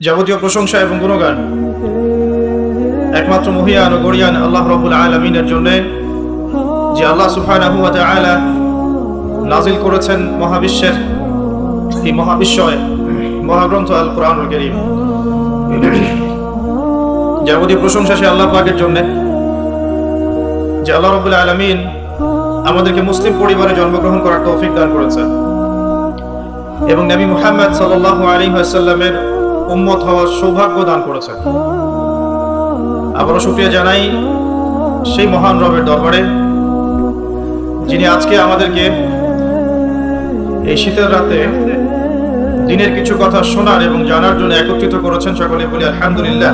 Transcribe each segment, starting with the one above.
যাবতীয় প্রশংসা এবং গুণগান একমাত্র মহিয়ান ও গরিয়ান আল্লাহ রাব্বুল আলামিনের জন্য, যে আল্লাহ সুবহানাহু ওয়া তাআলা নাজিল করেছেন মহাবিশ্বের এই মহাবিশ্বয় মহাগ্রন্থ আল কোরআনুল কারীম। যাবতীয় প্রশংসা সে আল্লাহ পাকের জন্য, যে আল্লাহ রাব্বুল আলামিন আমাদেরকে মুসলিম পরিবারে জন্মগ্রহণ করার তৌফিক দান করেছেন এবং নবী মুহাম্মদ সাল্লাল্লাহু আলাইহি ওয়াসাল্লামের উম্মত হওয়ার সৌভাগ্য দান করেছেন। আবারও শুকরিয়া জানাই সেই মহান রবের দরবারে, যিনি আজকে আমাদেরকে এই শীতের রাতে দিনের কিছু কথা শোনার এবং জানার জন্য একত্রিত করেছেন। সকলে বলি আলহামদুলিল্লাহ।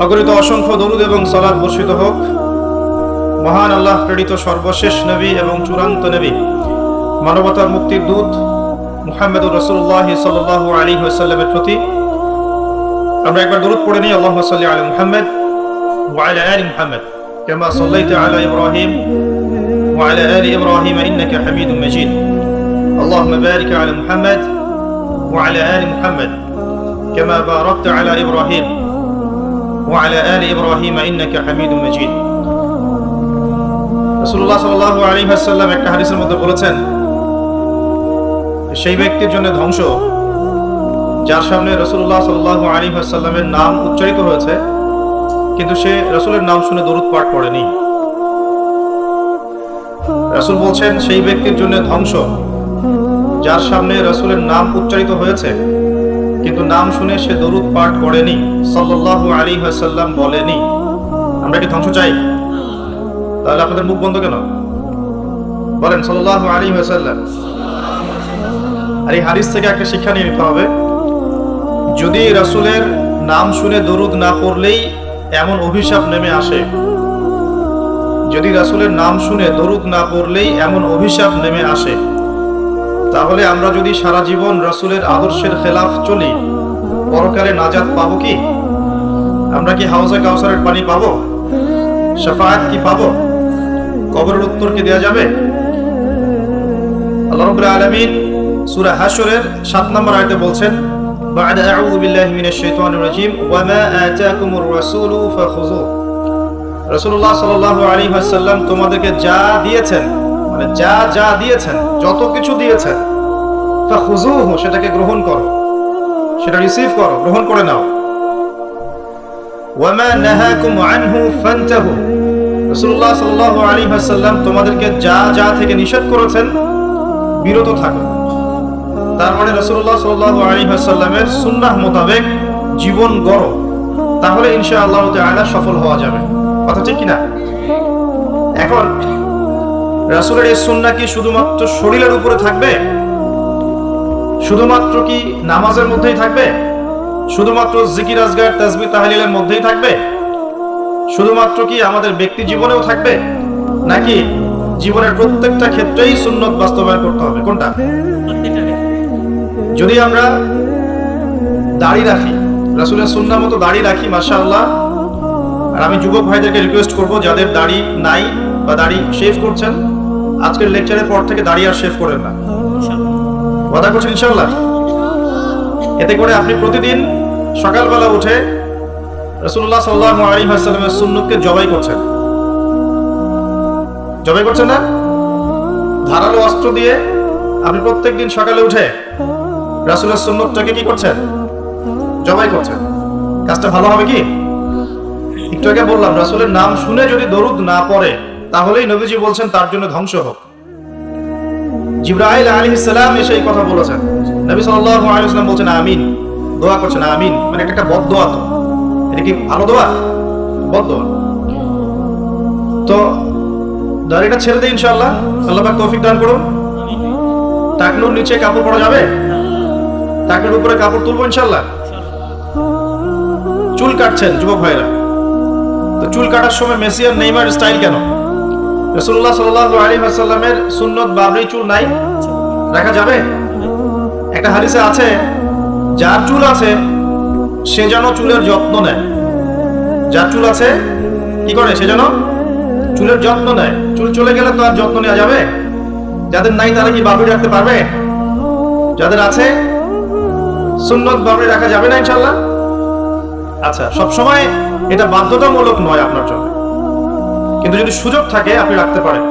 অগণিত অসংখ্য দরুদ এবং সালাত বর্ষিত হোক মহান আল্লাহ প্রেরিত সর্বশেষ নবী এবং চূড়ান্ত নবী, মানবতার মুক্তির দূত মুহাম্মদুর রাসূলুল্লাহ সাল্লাল্লাহু আলাইহি ওয়াসাল্লামের প্রতি। আমরা একবার দরুদ পড়ে নিই। আল্লাহুম্মা সাল্লি আলা মুহাম্মদ ওয়া আলা আলি মুহাম্মদ কামা সাল্লাইতা আলা ইব্রাহিম ওয়া আলা আলি ইব্রাহিম ইন্নাকা হামিদুম মাজিদ। আল্লাহুম্মা বারিক আলা মুহাম্মদ ওয়া আলা আলি মুহাম্মদ কামা বারাকতা আলা ইব্রাহিম ওয়া আলা আলি ইব্রাহিম ইন্নাকা হামিদুম মাজিদ। রাসূলুল্লাহ সাল্লাল্লাহু আলাইহি ওয়াসাল্লাম একটা হাদিসের মধ্যে বলেছেন, সেই ব্যক্তির জন্য ধ্বংস যার সামনে রাসূলুল্লাহ সাল্লাল্লাহু আলাইহি ওয়াসাল্লামের নাম উচ্চারিত হয়েছে কিন্তু সে রাসূলের নাম শুনে দরুদ পাঠ করেনি। রাসূল বলছেন, সেই ব্যক্তির জন্য ধ্বংস যার সামনে রাসূলের নাম উচ্চারিত হয়েছে কিন্তু নাম শুনে সে দরুদ পাঠ করেনি, সাল্লাল্লাহু আলাইহি ওয়াসাল্লাম বলেনি। আমরা কি ধ্বংস চাই? তাহলে আপনাদের মুখ বন্ধ কেন? বলেন সাল্লাল্লাহু আলাইহি ওয়াসাল্লাম। আর এই হাদিস থেকে একটা শিক্ষা নিয়ে নিতে হবে, যদি রাসূলের নাম শুনে দরুদ না পড়লেই এমন অভিশাপ নেমে আসে, যদি রাসূলের নাম শুনে দরুদ না পড়লেই এমন অভিশাপ নেমে আসে, তাহলে আমরা যদি সারা জীবন রাসূলের আদর্শের খেলাফ চলি, পরকালে নাজাত পাবো কি? আমরা কি হাউজে কাউসারের পানি পাবো? শাফাআত কি পাবো? কবরের উত্তর কি দেয়া যাবে? আল্লাহ রাব্বুল আলামিন সূরা হাশরের 7 নম্বর আয়াতে বলছেন, বা'দা আউযু বিল্লাহি মিনাশ শাইতানির রাজীম ওয়া মা আতাকুমুর রাসূলু ফাখুযু। রাসূলুল্লাহ সাল্লাল্লাহু আলাইহি ওয়াসাল্লাম তোমাদেরকে যা দিয়েছেন, মানে যা দিয়েছেন, যত কিছু দিয়েছেন, ফাখুযুহু সেটাকে গ্রহণ করো, সেটা রিসিভ করো, গ্রহণ করে নাও। ওয়া মা নাহাকুম আনহু ফান্তাহু। রাসূলুল্লাহ সাল্লাল্লাহু আলাইহি ওয়াসাল্লাম তোমাদেরকে যা থেকে নিষেধ করেছেন বিরত থাকো। তার মানে রাসূলুল্লাহ সাল্লাল্লাহু আলাইহি ওয়াসাল্লামের সুন্নাহ মোতাবেক জীবন গড়ো, তাহলে ইনশাআল্লাহ তাআলা সফল হওয়া যাবে। কথা ঠিক কিনা? এখন রাসূলের এই সুন্নাহ কি শুধুমাত্র শরীরের উপরে থাকবে? শুধুমাত্র কি নামাজের মধ্যেই থাকবে? শুধুমাত্র জিকির আজগার তাসবিহ তাহলিলের মধ্যেই থাকবে? শুধুমাত্র কি আমাদের ব্যক্তি জীবনেও থাকবে? নাকি জীবনের প্রত্যেকটা ক্ষেত্রেই সুন্নত বাস্তবায়ন করতে হবে? কোনটা? যদি আমরা দাড়ি রাখি, রাসূলের সুন্নাহ মতো দাড়ি রাখি, মাশাআল্লাহ। আর আমি যুবক ভাইদেরকে রিকোয়েস্ট করব, যাদের দাড়ি নাই বা দাড়ি শেভ করছেন, আজকের লেকচারের পর থেকে দাড়ি আর শেভ করেন না। ওয়াদা করছেন ইনশাআল্লাহ? এতে করে আপনি প্রতিদিন সকালবেলা উঠে রাসূলুল্লাহ সাল্লাল্লাহু আলাইহি ওয়াসাল্লামের সুন্নতকে জবাই করছেন। জবাই করছেন না? ধারালো অস্ত্র দিয়ে আপনি প্রত্যেকদিন সকালে উঠে রাসূলের সুন্নতটাকে কি করছেন? জবাই করছেন। কাজটা ভালো হবে কি? একটু আগে বললাম, রাসূলের নাম শুনে যদি দরুদ না পড়ে তাহলেই নবীজি বলছেন তার জন্য ধ্বংস হোক। জিবরাইল আলাইহিস সালাম এসে এই কথা বলেছেন, নবী সাল্লাল্লাহু আলাইহি ওয়াসাল্লাম বলছেন আমিন, দোয়া করছেন আমিন, মানে একটা বদদোয়া। তো এটা কি ভালো দোয়া? বদদোয়া। তো দাড়িটা ছেড়ে দিই ইনশাআল্লাহ, আল্লাহ পাক তৌফিক দান করুন। টাকনুর নিচে কাপড় পরা যাবে? টাকনুর উপরে কাপড় তুলবো ইনশাআল্লাহ। চুল কাটছেন যুবক ভাইরা, তো চুল কাটার সময় মেসি আর নেইমার স্টাইল কেন? রাসূলুল্লাহ সাল্লাল্লাহু আলাইহি ওয়াসাল্লামের সুন্নত বাবরি চুল নাই, রাখা যাবে? একটা হাদিসে আছে, যার চুল আছে সে যেন চুলের যত্ন নেয়। যার চুল আছে কি করে? সে যেন চুলের যত্ন নেয়। চুল চলে গেলে তো আর যত্ন নেওয়া যাবে? যাদের নাই তারা কি বাবরি রাখতে পারবে? যাদের আছে সুন্নত ভাবে রাখা যাবে না ইনশাআল্লাহ? আচ্ছা, সবসময় এটা বাধ্যতামূলক নয় আপনার জন্য, কিন্তু যদি সুযোগ থাকে আপনি রাখতে পারেন।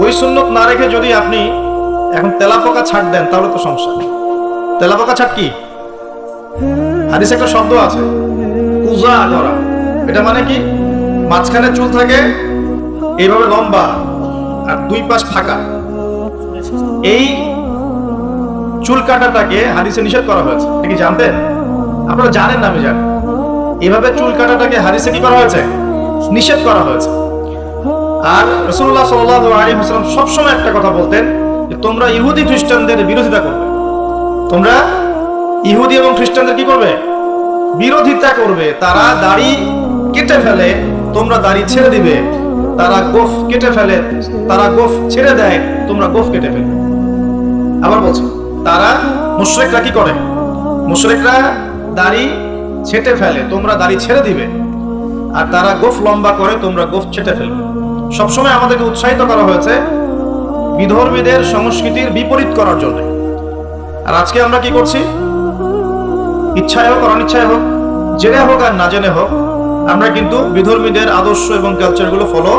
ওই সুন্নত না রেখে যদি আপনি এখন তেলাপোকা ছাড় দেন তাহলে তো সমস্যা। তেলাপোকা ছাড় কি? হাদিসে একটা শব্দ আছে, কুজা করা। এটা মানে কি? মাঝখানে চুল থাকে এইভাবে লম্বা আর দুই পাশ ফাঁকা। এই চুল কাটাটাকে হাদিসে নিষেধ করা হয়েছে। এটা কি জানতেন? আপনারা জানেন না? আমি জানি। এভাবে চুল কাটাটাকে হাদিসে কি করা হয়েছে? নিষেধ করা হয়েছে। আর রাসূলুল্লাহ সাল্লাল্লাহু আলাইহি ওয়াসাল্লাম সবসময় একটা কথা বলতেন যে তোমরা ইহুদি খ্রিস্টানদের বিরোধিতা করবে। তোমরা ইহুদি এবং খ্রিস্টানদের কি করবে? বিরোধিতা করবে। তারা দাড়ি কেটে ফেলে, তোমরা দাড়ি ছেড়ে দিবে। তারা গোফ কেটে ফেলে, তারা গোফ ছেড়ে দেয়, তোমরা গোফ কেটে ফেলবে। আবার বলছি, তারা মুশরিকরা কি করে? মুশরিকরা দাড়ি ছেটে ফেলে, তোমরা দাড়ি ছেড়ে দিবে। আর তারা গোফ লম্বা করে, তোমরা গোফ ছেটে ফেলবে। সবসময় আমাদেরকে উৎসাহিত করা হয়েছে বিধর্মীদের সংস্কৃতির বিপরীত করার জন্য। আর আজকে আমরা কি করছি? ইচ্ছায় হোক আর অনিচ্ছায় হোক, জেনে হোক আর না জেনে হোক, আমরা কিন্তু বিধর্মীদের আদর্শ এবং কালচারগুলো ফলো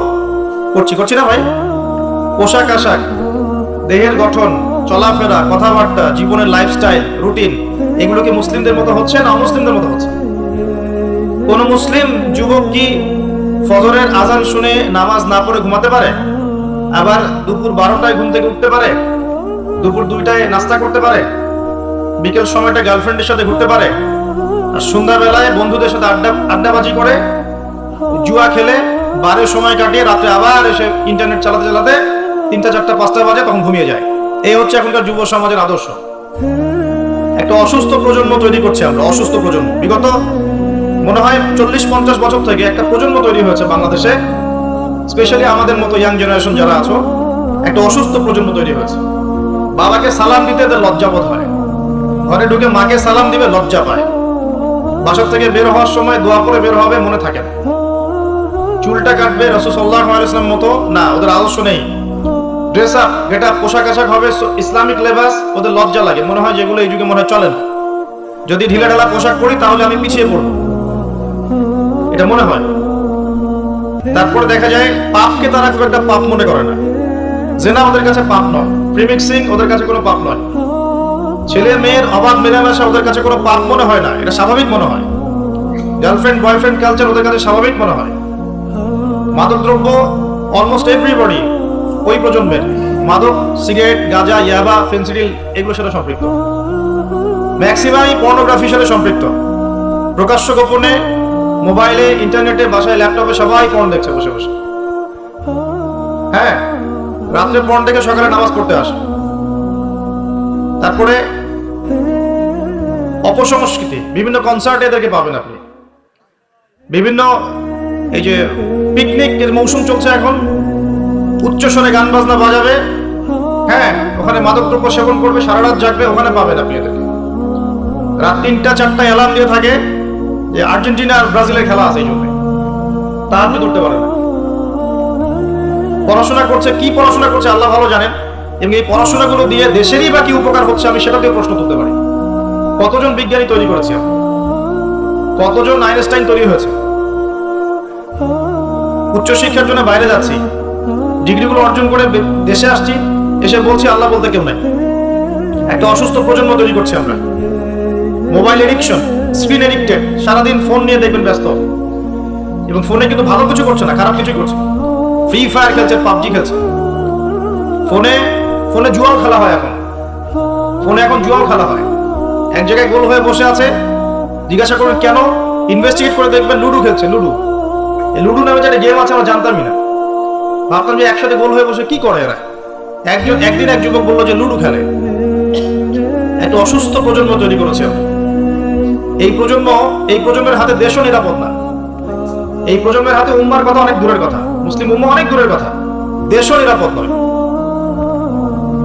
করছি না ভাই? পোশাক আশাক, দেহের গঠন, চলাফেরা, কথাবার্তা, জীবনের লাইফস্টাইল, রুটিন, এগুলো কি মুসলিমদের মতো হচ্ছে না অমুসলিমদের মতো হচ্ছে? কোন মুসলিম যুবক কি ফজরের আজান শুনে নামাজ না পড়ে ঘুমাতে পারে? আবার দুপুর 12টায় ঘুম থেকে উঠতে পারে? দুপুর 2টায় নাস্তা করতে পারে? বিকেল সময়টা গার্লফ্রেন্ডের সাথে ঘুরতে পারে? আর সন্ধ্যাবেলায় বন্ধুদের সাথে আড্ডাবাজি করে, জুয়া খেলে, বারের সময় কাটিয়ে রাত্রে আবার এসে ইন্টারনেট চালাতে চালাতে 3টা 4টা 5টা বাজে, তখন ঘুমিয়ে যায়। এই হচ্ছে এখনকার যুব সমাজের আদর্শ। একটা অসুস্থ প্রজন্ম তৈরি করছে আমরা, অসুস্থ প্রজন্ম। বিগত মনে হয় 40-50 বছর থেকে একটা প্রজন্ম তৈরি হয়েছে বাংলাদেশে, স্পেশালি আমাদের মতো ইয়াং জেনারেশন যারা আছো, একটা অসুস্থ প্রজন্ম তৈরি হয়েছে। বাবাকে সালাম দিতে এদের লজ্জাবোধ হয়, ঘরে ঢুকে মাকে সালাম দিবে লজ্জা পায়, বাসা থেকে বের হওয়ার সময় দোয়া করে বের হবে, মনে থাকে না, চুলটা কাটবে রাসূল সাল্লাল্লাহু আলাইহি ওয়াসাল্লাম মতো না, ওদের আদর্শ নেই। ড্রেস আপ, গেট আপ, পোশাক আশাক হবে ইসলামিক লেবাস, ওদের লজ্জা লাগে, মনে হয় যেগুলো এই যুগে মনে হয় চলে না। যদি ঢিলা ঢালা পোশাক পরি তাহলে আমি পিছিয়ে পড়বো, এটা মনে হয়। তারপরে দেখা যায় পাপকে তারা খুব একটা পাপ মনে করে না। জেনা ওদের কাছে পাপ নয়, প্রিমিক্সিং ওদের কাছে কোনো পাপ নয়, ছেলে মেয়ের অবাধ মেলামেশা ওদের কাছে কোনো পাপ মনে হয় না, এটা স্বাভাবিক মনে হয়। গার্লফ্রেন্ড বয়ফ্রেন্ড কালচার ওদের কাছে স্বাভাবিক মনে হয়। মাদকদ্রব্য অলমোস্ট এভরিবডি, ওই প্রজন্মের মাদক, সিগারেট, গাঁজা, ইয়াবা, ফেন্সিডিল, এগুলোর সাথে সম্পৃক্ত। ম্যাক্সিমামই পর্নোগ্রাফির সাথে সম্পৃক্ত। প্রকাশ্য গোপনে মোবাইলে, ইন্টারনেটে, বাসায়, ল্যাপটপে সবাই পর্ন দেখছে বসে বসে। হ্যাঁ, রাত্রে পর্ন দেখে সকালে নামাজ পড়তে আসে। তারপরে অপসংস্কৃতি, বিভিন্ন কনসার্টে এদেরকে পাবেন আপনি। বিভিন্ন এই যে পিকনিকের মৌসুম চলছে এখন, উচ্চস্বরে গান বাজনা বাজাবে, হ্যাঁ, ওখানে মাদকদ্রব্য সেবন করবে, সারা রাত জাগবে, ওখানে পাবেন আপনি এদেরকে। রাত 3টা 4টায় অ্যালার্ম দিয়ে থাকে যে আর্জেন্টিনা আর ব্রাজিলের খেলা আছে, এই জন্য তা আপনি ধরতে পারেন না। পড়াশোনা করছে, কি পড়াশোনা করছে আল্লাহ ভালো জানেন, এবং এই পড়াশোনাগুলো দিয়ে দেশেরই বা কি উপকার হচ্ছে আমি সেটাতেও প্রশ্ন তুলতে পারি। কতজন বিজ্ঞানী তৈরি করেছে, কতজন আইনস্টাইন তৈরি হয়েছে। উচ্চশিক্ষার জন্য বাইরে যাচ্ছি, ডিগ্রিগুলো অর্জন করে দেশে আসছি, এসে বলছি আল্লাহ বলতে কেউ নাই। একটা অসুস্থ প্রজন্ম তৈরি করছি আমরা। মোবাইল এডিকশন, স্ক্রিন এডিক্টেড, সারাদিন ফোন নিয়ে দেখবেন ব্যস্ত, এবং ফোনে কিন্তু ভালো কিছু করছে না, খারাপ কিছু করছে। ফ্রি ফায়ার খেলছে, পাবজি খেলছে, ফোনে জুয়াও খেলা হয় এখন, ফোনে এখন জুয়াও খেলা হয়। এক জায়গায় গোল হয়ে বসে আছে, জিজ্ঞাসা করবেন কেন, ইনভেস্টিগেট করে দেখবেন লুডু খেলছে। এই লুডু নামে যে গেম আছে আমরা জানতামই না, ভাবতাম যে একসাথে গোল হয়ে বসে কি করে এরা। একদিন এক যুবক বললো যে লুডু খেলে। একটা অসুস্থ প্রজন্ম তৈরি করেছে। এই প্রজন্মের হাতে দেশও নিরাপদ না। এই প্রজন্মের হাতে উম্মার কথা অনেক দূরের কথা, মুসলিম উম্মা অনেক দূরের কথা, দেশও নিরাপদ নয়।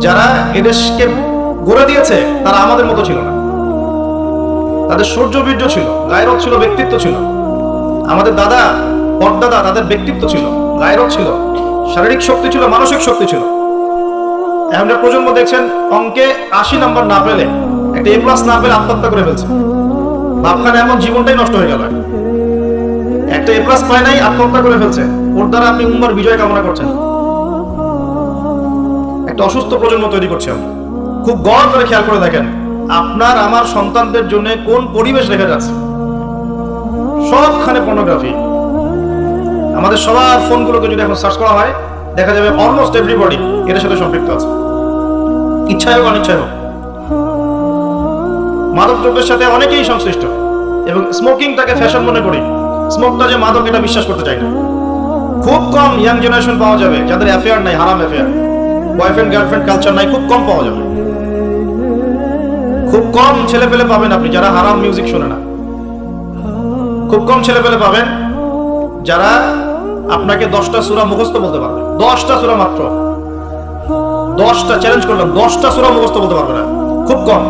যারা এদেশকে গড়ে দিয়েছে তারা আমাদের মতো ছিল না, তাদের শৌর্য বীর্য ছিল, গায়রত ছিল, ব্যক্তিত্ব ছিল। আমাদের দাদা পরদাদা, তাদের ব্যক্তিত্ব ছিল, গায়রত ছিল, শারীরিক শক্তি ছিল, মানসিক শক্তি ছিল। এমন প্রজন্ম দেখছেন অঙ্কে 80 নাম্বার না পেলে একটা A+ না পেলে আত্মহত্যা করে ফেলছে, ভাবখানে এমন জীবনটাই নষ্ট হয়ে গেল। একটা A+ পায় নাই, আত্মহত্যা করে ফেলছে, ওর দ্বারা আপনি উম্মার বিজয় কামনা করছেন। একটা অসুস্থ প্রজন্ম তৈরি করছে আমরা। খুব গড় করে খেয়াল করে দেখেন আপনার আমার সন্তানদের জন্য কোন পরিবেশ রেখে যাচ্ছে। সবখানে পর্নোগ্রাফি। আমাদের সবার ফোনগুলোকে যদি এখন সার্চ করা হয় দেখা যাবে অলমোস্ট এভরিবডি এর সাথে সম্পৃক্ত আছে, ইচ্ছায় হোক অনিচ্ছায় হোক। মাদকদ্রব্যের সাথে অনেকেই সংশ্লিষ্ট এবং স্মোকিংটাকে ফ্যাশন মনে করি। স্মোকটা যে মাদক এটা বিশ্বাস করতে চাই না। খুব কম ইয়াং জেনারেশন পাওয়া যাবে যাদের অ্যাফেয়ার নাই, হারাম অ্যাফেয়ার, বয়ফ্রেন্ড গার্লফ্রেন্ড কালচার নাই, খুব কম পাওয়া যাবে। খুব কম ছেলে পেলে পাবেন আপনি যারা হারাম মিউজিক শোনে না। খুব কম ছেলে পেলে পাবেন যারা আপনাকে 10টা সূরা মুখস্থ বলতে পারবে। 10টা সূরা মাত্র, 10টা, চ্যালেঞ্জ করলাম, 10টা সূরা মুখস্থ বলতে পারবে না। খুব কম।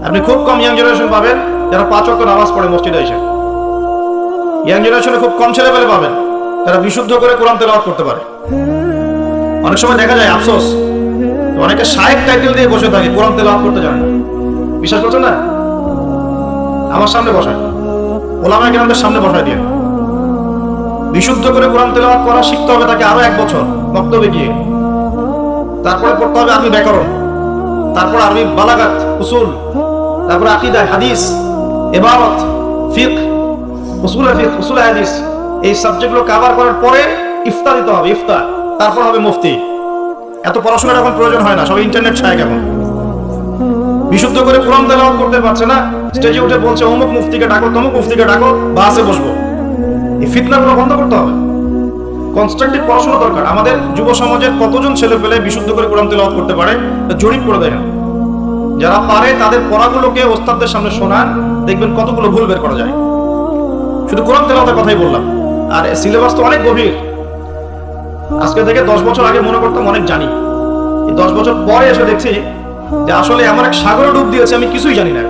আপনি খুব কম ইয়াং জেনারেশন পাবেন যারা 5 ওয়াক্ত নামাজ পড়ে মসজিদে এসে। ইয়াং জেনারেশনে খুব কম ছেলে পেলে পাবেন যারা বিশুদ্ধ করে কোরআন তেলাওয়াত করতে পারে। অনেক সময় দেখা যায় আফসোস, অনেকে শায়েখ টাইটেল দিয়ে বসে থাকে, কোরআন তেলাওয়াত করতে জানে না। বিশ্বাস করছেন না? আমার সামনে বসায়, ওলামায়ে কেরামদের সামনে বসায় দিয়ে বিশুদ্ধ করে কোরআন তেলাওয়াত করা শিখতে হবে তাকে আরো 1 বছর মক্তবে গিয়ে। তারপরে পড়তে হবে আরবি ব্যাকরণ, তারপর আরবি বালাগাত, উসুল, তারপর আকীদা, হাদিস, ইবারত, ফিকহ, উসুলে ফিকহ, উসুলে হাদিস। এই সাবজেক্টগুলো কভার করার পরে ইফতা দিতে হবে, ইফতা, তারপর হবে মুফতি। এত পড়াশোনার এখন প্রয়োজন হয় না, সব ইন্টারনেট ছায়। এখন বিশুদ্ধ করে কোরআন তেলাওয়াত করতে পারছে না, স্টেজে উঠে বলছে অমুক মুফতিকে ডাকো, তমুক মুফতিকে ডাকো, বাসে বসবো। এই ফিতনাগুলো বন্ধ করতে হবে। কনস্ট্রাকটিভ পড়াশোনা দরকার। আমাদের যুব সমাজের কতজন ছেলে পেলে বিশুদ্ধ করে কোরআন তেলাওয়াত করতে পারে জরিপ করে দেখেন। যারা পারে তাদের পড়াগুলোকে ওস্তাদদের সামনে শোনান, দেখবেন কতগুলো ভুল বের করা যায়। শুধু কোরআন তেলাওয়াতের কথাই বললাম, আর সিলেবাস তো অনেক গভীর। আজকে থেকে 10 বছর আগে মনে করতাম অনেক জানি, এই 10 বছর পরে এসে দেখছি যে আসলে এমন এক সাগরে ডুব দিয়েছে আমি কিছুই জানি না।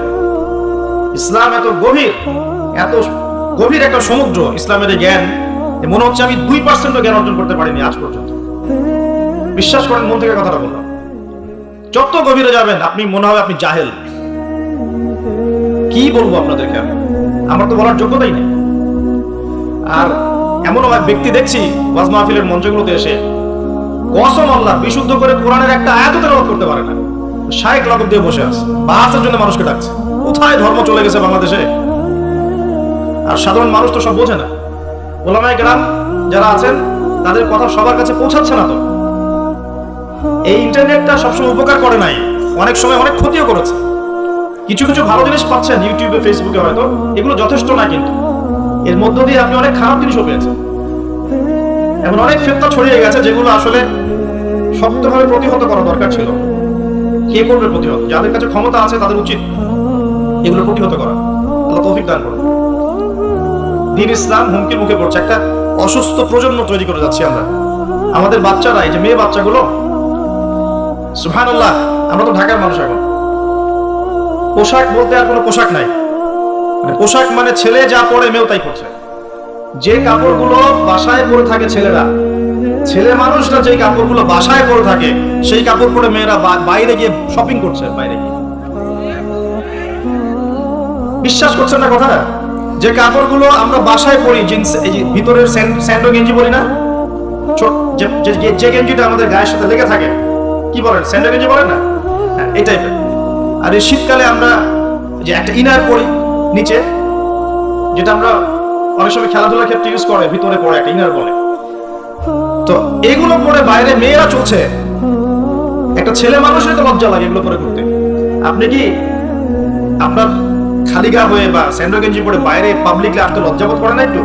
ইসলাম এত গভীর, এত গভীর একটা সমুদ্র ইসলামের জ্ঞান, মনে হচ্ছে আমি 2% জ্ঞান অর্জন করতে পারিনি আজ পর্যন্ত। বিশ্বাস করেন, মন থেকে কথাটা বললাম। যত গভীরে যাবেন আপনি মনে হবে আপনি জাহেল। কি বলবো আপনাদেরকে, আমার তো বলার যোগ্যতাই নেই। আর এমন ব্যক্তি দেখছি ওয়াজ মাহফিলের মঞ্চগুলোতে এসে কসম আল্লাহ বিশুদ্ধ করে কোরআনের একটা আয়াত তেলাওয়াত করতে পারে না, শায়েখ লাগব দিয়ে বসে আছে, বাহাসের জন্য মানুষকে ডাকছে। কোথায় ধর্ম চলে গেছে বাংলাদেশে? আর সাধারণ মানুষ তো সব বোঝে না। ওলামায়ে কেরাম যারা আছেন তাদের কথা সবার কাছে পৌঁছাচ্ছে না। তো এই ইন্টারনেটটা সবসময় উপকার করে নাই, অনেক সময় অনেক ক্ষতিও করেছে। কিছু কিছু ভালো জিনিস পাচ্ছেন ইউটিউবে, ফেসবুকে, হয়তো এগুলো যথেষ্ট না, কিন্তু এর মধ্য দিয়ে আপনি অনেক খারাপ জিনিসও পেয়েছেন। এমন অনেক ফিতনা ছড়িয়ে গেছে যেগুলো আসলে শক্তভাবে প্রতিহত করা দরকার ছিল। কে করবে প্রতিহত? যাদের কাছে ক্ষমতা আছে তাদের উচিত এগুলো প্রতিহত করা। আল্লাহ তৌফিক দান করুন। দ্বীন ইসলাম হুমকির মুখে পড়ছে। একটা অসুস্থ প্রজন্ম তৈরি করে যাচ্ছি আমরা। আমাদের বাচ্চারা, এই যে মেয়ে বাচ্চাগুলো, সুবহানাল্লাহ, আমরা তো ঢাকার মানুষ, এখন পোশাক বলতে আর কোনো পোশাক নাই। মানে পোশাক মানে ছেলে যা পরে মেয়েও তাই পড়ছে। যে কাপড়গুলো বাসায় পরে থাকে ছেলেরা, ছেলে মানুষরা যে কাপড়গুলো বাসায় পরে থাকে সেই কাপড় পরে মেয়েরা বাইরে গিয়ে শপিং করছে। বাইরে গিয়ে বিশ্বাস করছেন না কথা? যে কাপড়গুলো আমরা বাসায় পরি, জিন্স, এই যে ভিতরের স্যান্ডো গেঞ্জি বলি না, যে গেঞ্জিটা আমাদের গায়ের সাথে লেগে থাকে, কি বলেন? স্যান্ডো গেঞ্জি বলেন না? এই টাইপের। আর এই শীতকালে আমরা যে একটা ইনার পরি নিচে, যেটা আমরা অনেক সময় খেলাধুলার ক্ষেত্রে ইউজ করে, ভিতরে পরে একটা ইনার বলে। তো এগুলো পরে বাইরে মেয়েরা চলছে। একটা ছেলে মানুষের তো লজ্জা লাগে এগুলো পরে ঘুরতে। আপনি কি আপনার খালি গা হয়ে বা স্যান্ডো গেঞ্জি পরে বাইরে পাবলিকলি আসতে লজ্জা বোধ করেন না একটু?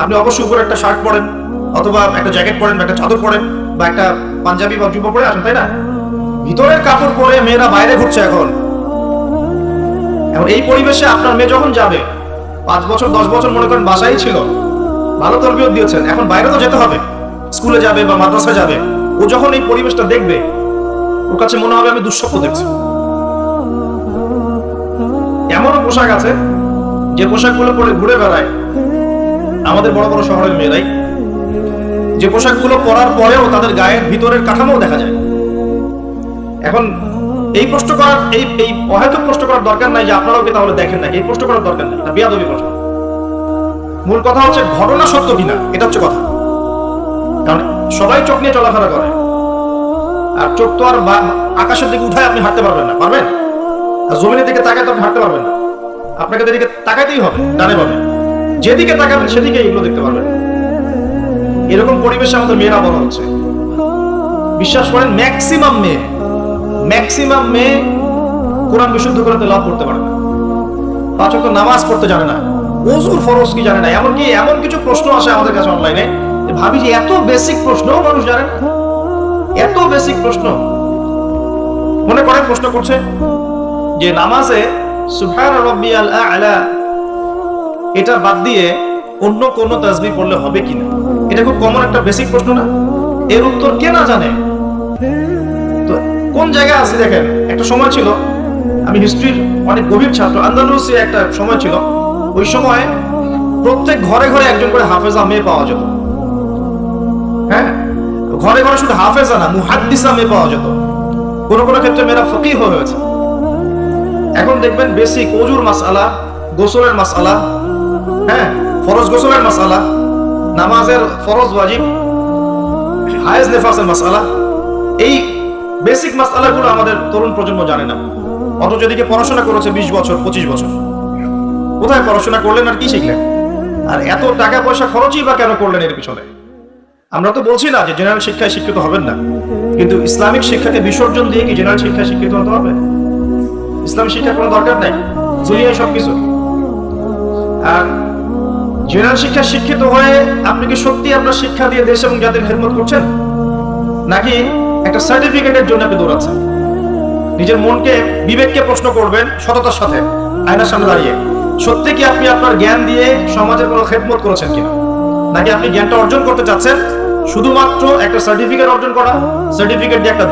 আপনি অবশ্যই উপরে একটা শার্ট পরেন, অথবা একটা জ্যাকেট পরেন, বা একটা চাদর পরেন, বা একটা পাঞ্জাবি বা জুব্বা পরে আসেন, তাই না? ভিতরের কাপড় পরে মেয়েরা বাইরে ঘুরছে এখন। এই পরিবেশে আপনার মেয়ে যখন যাবে, 5 বছর 10 বছর মনে করেন বাসায় ছিল, ভালো তরবিয়ত দিয়েছেন, এখন বাইরে তো যেতে হবে, স্কুলে যাবে বা মাদ্রাসায় যাবে। ও যখন এই পরিবেশটা দেখবে, ওর কাছে মনে হবে আমি দুঃস্বপ্ন দেখছি। এমনও পোশাক আছে যে পোশাকগুলো পরে ঘুরে বেড়ায় আমাদের বড় বড় শহরের মেয়েরাই, যে পোশাকগুলো পরার পরেও তাদের গায়ের ভিতরের কাঠামো দেখা যায়। এখন এই প্রশ্ন করার এই অহেতুক প্রশ্ন করার দরকার নাই যে আপনারাও কি তাহলে দেখেন না, এই প্রশ্ন করার দরকার নেই, এটা বেয়াদবি প্রশ্ন। মূল কথা হচ্ছে ঘটনা সত্য কিনা, এটা হচ্ছে কথা। কারণ সবাই চোখ নিয়ে চলাফেরা করে, আর চোখ তো আর আকাশের দিকে উঠায় আপনি হাঁটতে পারবেন না, পারবেন? আর জমিনের দিকে তাকায় তো আপনি হাঁটতে পারবেন না, আপনাকে এদিকে তাকাইতেই হবে, ডানে বামে যেদিকে তাকাবেন সেদিকে এগুলো দেখতে পারবেন। এরকম পরিবেশে আমাদের মেয়েরা বড় হচ্ছে। বিশ্বাস করেন ম্যাক্সিমাম মেয়ে কোরআন বিশুদ্ধ করে তেলাওয়াত করতে পারে না, 5 ওয়াক্ত নামাজ পড়তে জানে না, ওযুর ফরজ কি জানে না। এমনকি এমন কিছু প্রশ্ন আসে আমাদের কাছে অনলাইনে, ভাবি যে এত বেসিক প্রশ্ন মানুষ জানে না, এত বেসিক প্রশ্ন। মনে করেন প্রশ্ন করছে যে নামাজে সুবহান রাব্বিয়াল আ'লা এটা বাদ দিয়ে অন্য কোন তাসবিহ পড়লে হবে কিনা। এটা খুব কমন একটা বেসিক প্রশ্ন না? এর উত্তর কে না জানে? তো কোন জায়গায় আছে দেখেন, একটা সময় ছিল, আমি হিস্ট্রির অনেক গভীর ছাত্র, আন্দালুসে একটা সময় ছিল, ওই সময় প্রত্যেক ঘরে ঘরে একজন করে হাফেজা মেয়ে পাওয়া যেত। হ্যাঁ, ঘরে ঘরে শুধু হাফেজা না, মুহাদ্দিসা মেয়ে পাওয়া যেত। কোন কোন ক্ষেত্রে মেয়েরা ফকিহ হয়েছে। এখন দেখবেন বেসিক ওযুর মাসআলা, গোসলের মাসআলা, হ্যাঁ ফরজ গোসলের মাসআলা, নামাজের ফরজ ওয়াজিব, হায়েজ নেফাসের মাসআলা, এই বেসিক মাসআলাগুলো আমাদের তরুণ প্রজন্ম জানে না। অথচ এদিকে পড়াশোনা করেছে 20 বছর 25 বছর, কোথায় পড়াশোনা করলেন আর কি শিখলেন? আর এত টাকা পয়সা খরচই বা কেন করলেন এর পিছনে? আমরা তো বলছি না যে জেনারেল শিক্ষায় শিক্ষিত হবেন না, কিন্তু ইসলামিক শিক্ষাকে বিসর্জন দিয়ে কি জেনারেল শিক্ষায় শিক্ষিত হতে হবে? ইসলামিক শিক্ষার কোনো দরকার নাই, দুনিয়ায় সবকিছু। আর জেনারেল শিক্ষায় শিক্ষিত হয়ে আপনি কি সত্যি আপনার শিক্ষা দিয়ে দেশ এবং জাতির খেদমত করছেন, নাকি একটা সার্টিফিকেটের জন্য আপনি দৌড়াচ্ছেন? নিজের মনকে, বিবেককে প্রশ্ন করবেন সততার সাথে, আয়নার সামনে দাঁড়িয়ে, সত্যি কি আপনি আপনার জ্ঞান দিয়ে সমাজের কোনো খেদমত করেছেন কিনা, নাকি আপনি জ্ঞানটা অর্জন করতে চাচ্ছেন শুধুমাত্র একটা সার্টিফিকেট অর্জন করা, সার্টিফিকেট দিয়ে একটা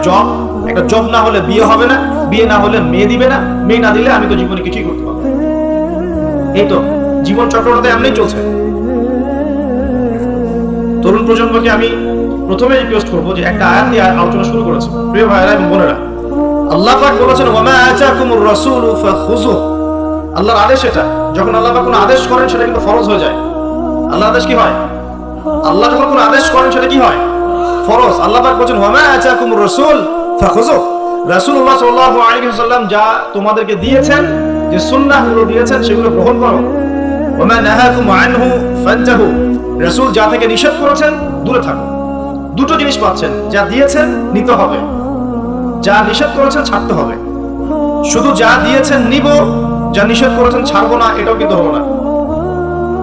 জব না হলে বিয়ে হবে না, বিয়ে না হলে মেয়ে দিবে না, মেয়ে না দিলে আমি তো জীবনে কিছুই করতে পারবো। এই তো জীবন চক্রটা এমনি চলছে। তরুণ প্রজন্মকে আমি প্রথমে রিকোয়েস্ট করবো যে একটা আয়াত দিয়ে আলোচনা শুরু করেছে। প্রিয় ভাইরা এবং বোনেরা, আল্লাহ পাক বলেছেন ওয়ামা আতাকুমুর রাসূলু ফাখুযু। আল্লাহর আদেশ এটা, যখন আল্লাহ পাক কোনো আদেশ করেন সেটা কিন্তু ফরজ হয়ে যায়। আল্লাহর আদেশ কি হয়? আল্লাহ যখন কোনো আদেশ করেন সেটা কি হয়? ফরজ। আল্লাহ পাক বলেছেন ওয়ামা আতাকুমুর রাসূল ফাখুযু। রাসূলুল্লাহ সাল্লাল্লাহু আলাইহি ওয়াসাল্লাম যা তোমাদেরকে দিয়েছেন, যে সুন্নাহগুলো দিয়েছেন সেগুলো গ্রহণ করো। ওয়ামা নাহাকুম আনহু ফান্তাহু। রাসূল যা থেকে নিষেধ করেছেন দূরে থাকো। দুটো জিনিস পাচ্ছেন, যা দিয়েছেন নিতে হবে, যা নিষেধ করেছেন ছাড়তে হবে। শুধু যা দিয়েছেন নিব, যা নিষেধ করেছেন ছাড়বো না, এটাও কিন্তু হলো না।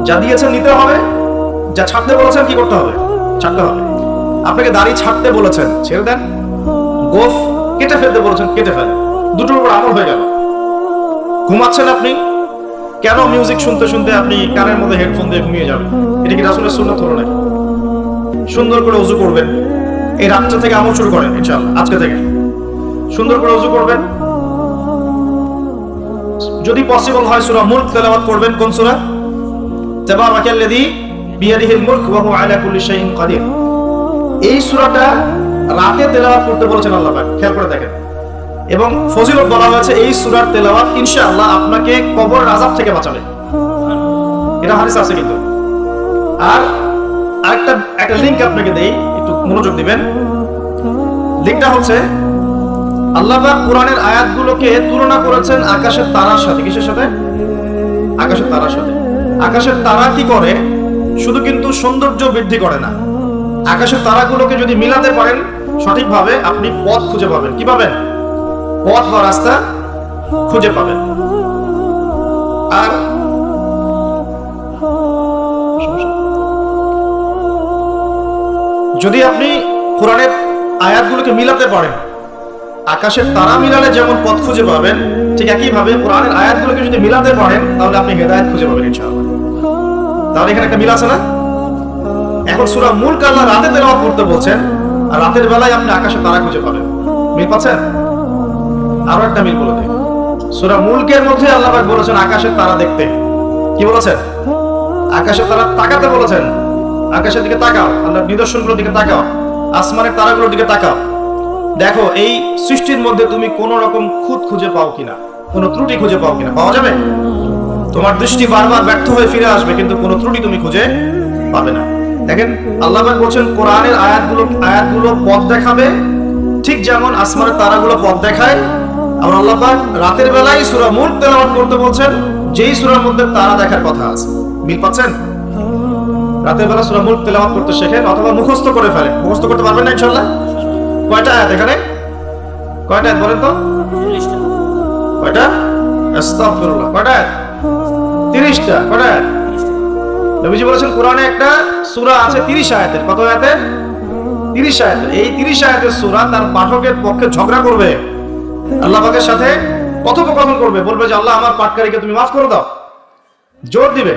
যা দিয়েছেন নিতে হবে, যা ছাড়তে বলেছেন কি করতে হবে? ছাড়তে হবে। আপনাকে দাড়ি ছাড়তে বলেছেন, ছেড়ে দেন। গোফ কেটে ফেলতে বলেছেন, কেটে ফেলেন। দুটোর উপর আমল হয়ে গেল। ঘুমাচ্ছেন আপনি, কেন মিউজিক শুনতে শুনতে আপনি কানের মধ্যে হেডফোন দিয়ে ঘুমিয়ে যাবেন? এটা কি রাসূলের সুন্নাত হলো নাকি? সুন্দর করে ওযু করবেন, এই রাতটা থেকে আমল শুরু করেন ইনশাআল্লাহ, আজকে থেকে সুন্দর করে ওযু করবেন। যদি পসিবল হয় সূরা মুলক তেলাওয়াত করবেন। কোন সূরা? তাবারাকাল্লাযী বিয়াদিহিল মুলক ওয়া হুয়া আলা কুল্লি শাইইন কাদির। এই সূরাটা রাতে তেলাওয়াত করতে বলেছেন আল্লাহ পাক, খেয়াল করে দেখেন। এবং ফজিলত বলা হয়েছে এই সূরার তেলাওয়াত ইনশাআল্লাহ আপনাকে কবরের আযাব থেকে বাঁচাবে। এটা হাদিস আছে কিন্তু। আর একটা লিংক আপনাকে দেই, একটু মনোযোগ দিবেন। লিংকটা হচ্ছে আল্লাহ পাক কোরআনের আয়াতগুলোকে তুলনা করেছেন আকাশের তারার সাথে। কিসের সাথে? আকাশের তারার সাথে। আকাশের তারা কি করে? শুধু কিন্তু সৌন্দর্য বৃদ্ধি করে না, আকাশের তারাগুলোকে যদি মিলাতে পারেন সঠিকভাবে, আপনি পথ খুঁজে পাবেন। কি পাবেন? পথ বা রাস্তা খুঁজে পাবেন। আর যদি আপনি কোরআনের আয়াতগুলোকে মিলাতে পারেন, আকাশের তারা মিলালে যেমন পথ খুঁজে পাবেন, ঠিক একইভাবে কোরআনের আয়াতগুলোকে যদি মিলাতে পারেন তাহলে আপনি হেদায়েত খুঁজে পাবেন ইনশাআল্লাহ। তাহলে এখানে একটা মিল আছে না? এখন সূরা মুলক আল্লাহ রাতে তেলাওয়াত করতে বলছেন, আর রাতের বেলায় আপনি আকাশের তারা খুঁজে পাবেন। মিল পাচ্ছেন? আরো একটা মিল বলে দিই। সূরা মুলকের মধ্যে আল্লাহ পাক বলেছেন আকাশের তারা দেখতে। কি বলেছেন? আকাশের তারা তাকাতে বলেছেন। আকাশের দিকে তাকাও, আল্লাহর নিদর্শনগুলোর দিকে তাকাও, আসমানের তারাগুলোর দিকে তাকাও। দেখো এই সৃষ্টির মধ্যে তুমি কোন রকম খুঁত খুঁজে পাও কিনা, কোনো ত্রুটি খুঁজে পাও কিনা। পাওয়া যাবে? তোমার দৃষ্টি বারবার ব্যর্থ হয়ে ফিরে আসবে, কিন্তু কোনো ত্রুটি তুমি খুঁজে পাবে না। দেখেন আল্লাহ পাক বলছেন কোরআনের আয়াতগুলো পথ দেখাবে, ঠিক যেমন আসমানের তারাগুলো পথ দেখায়। আর আল্লাহ পাক রাতের বেলায় সূরা মুলক তেলাওয়াত করতে বলছেন, যেই সূরার মধ্যে তারা দেখার কথা আছে। মিল পাচ্ছেন? রাতের বেলা সূরা মুলক তেলাওয়াত করতে শেখেন, অথবা মুখস্থ করে ফেলেন। মুখস্থ করতে পারবেন না ইনশাআল্লাহ? কয়টা আয়াত এখানে? কয়টা আয়াত বলেন তো? কয়টা? আস্তাগফিরুল্লাহ। কয়টা আয়াত? 30টা। কয়টা আয়াত? নবীজি বলেছেন কোরআনে একটা সূরা আছে 30 আয়াতের। কত আয়াতের? 30 আয়াতের। এই 30 আয়াতের সূরা তার পাঠকের পক্ষে ঝগড়া করবে, আল্লাহ পাকের সাথে কথোপকথন করবে, বলবে যে আল্লাহ আমার পাঠকারীকে তুমি মাফ করে দাও, জোর দিবে।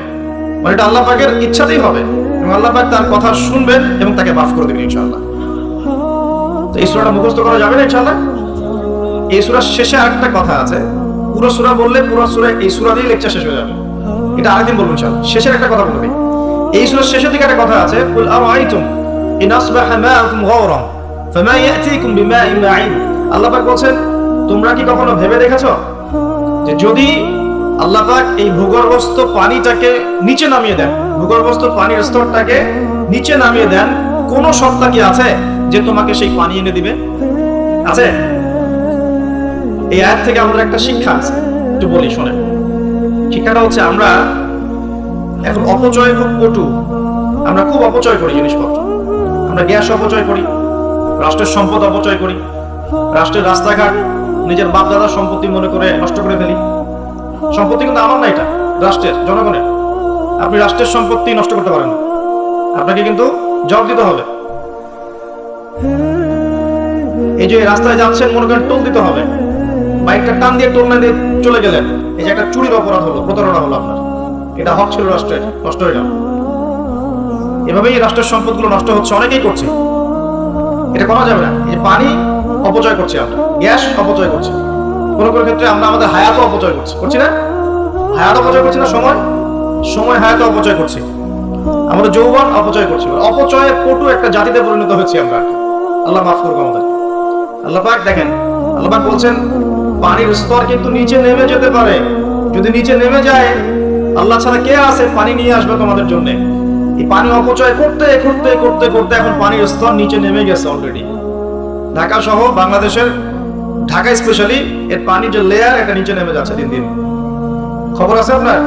মানে এটা আল্লাহ পাকের ইচ্ছাতেই হবে, এবং আল্লাহ পাক তার কথা শুনবেন এবং তাকে মাফ করে দেবেন ইনশাআল্লাহ। তো এই সূরাটা মুখস্থ করা যাবে না ইনশাআল্লাহ? এই সূরার শেষে আরেকটা কথা আছে, পুরো সূরা বললে পুরো সূরা এই সূরা দিয়ে লেকচার শেষ হয়ে যাবে, এটা আরেকদিন বলবো ইনশাআল্লাহ। শেষের একটা কথা বলবি, এই সূরার শেষের দিকে একটা কথা আছে, কুল আরাআইতুম ইন আসবাহা মাউকুম গাওরান ফামা ইয়াতিকুম বিমাইন মাঈন। আল্লাহ পাক বলেন তোমরা কি কখনো ভেবে দেখেছো যে যদি আল্লাহ পাক এই ভূগর্ভস্থ পানিটাকে নিচে নামিয়ে দেন, ভূগর্ভস্থ পানির স্তরটাকে নিচে নামিয়ে দেন, কোন সত্তা কি আছে যে তোমাকে সেই পানি এনে দিবে? আছে? এই আয়াত থেকে আমাদের একটা শিক্ষা আছে, একটু বলি শোনেন। শিক্ষাটা হচ্ছে আমরা এখন অপচয় খুব পটু, আমরা খুব অপচয় করি জিনিসপত্র। আমরা গ্যাস অপচয় করি, রাষ্ট্রের সম্পদ অপচয় করি, রাষ্ট্রের রাস্তাঘাট নিজের বাপ দাদার সম্পত্তি মনে করে নষ্ট করে ফেলি। সম্পত্তি কিন্তু আমার না, এটা রাষ্ট্রের, জনগণের। আপনি রাষ্ট্রের সম্পত্তি নষ্ট করতে পারেন না, আপনাকে কিন্তু জবাব দিতে হবে। এই যে রাস্তায় যাচ্ছেন, মনে করেন টোল দিতে হবে, বাইকটা টান দিয়ে টোল না দিয়ে চলে গেলেন, এই যে একটা চুরির অপরাধ হলো, প্রতারণা হলো আপনার, এটা হক ছিল রাষ্ট্রের, নষ্ট হয়ে গেল। এভাবেই রাষ্ট্রের সম্পদগুলো নষ্ট হচ্ছে, অনেকেই করছে, এটা করা যাবে না। এই পানি অপচয় করছি আমরা, গ্যাস অপচয় করছি, কোনো কোনো ক্ষেত্রে আমরা আমাদের হায়াতও অপচয় করছি না? হায়াত অপচয় করছি না? সময় হায়াত অপচয় করছি, আমাদের যৌবন অপচয় করছি। অপচয়ে পটু একটা জাতিতে পরিণত হয়েছি আমরা। আল্লাহ মাফ করুক আমাদের। আল্লাহ পাক দেখেন, আল্লাহ পাক বলছেন পানির স্তর কিন্তু নিচে নেমে যেতে পারে, যদি নিচে নেমে যায় আল্লাহ ছাড়া কে আছে পানি নিয়ে আসবে তোমাদের জন্য? এই পানি অপচয় করতে করতে করতে করতে এখন পানির স্তর নিচে নেমে গেছে অলরেডি। ঢাকা সহ বাংলাদেশের, ঢাকা স্পেশালি এর পানির যে লেয়ার এটা নিচে নেমে যাচ্ছে দিন দিন। খবর আছে আপনার?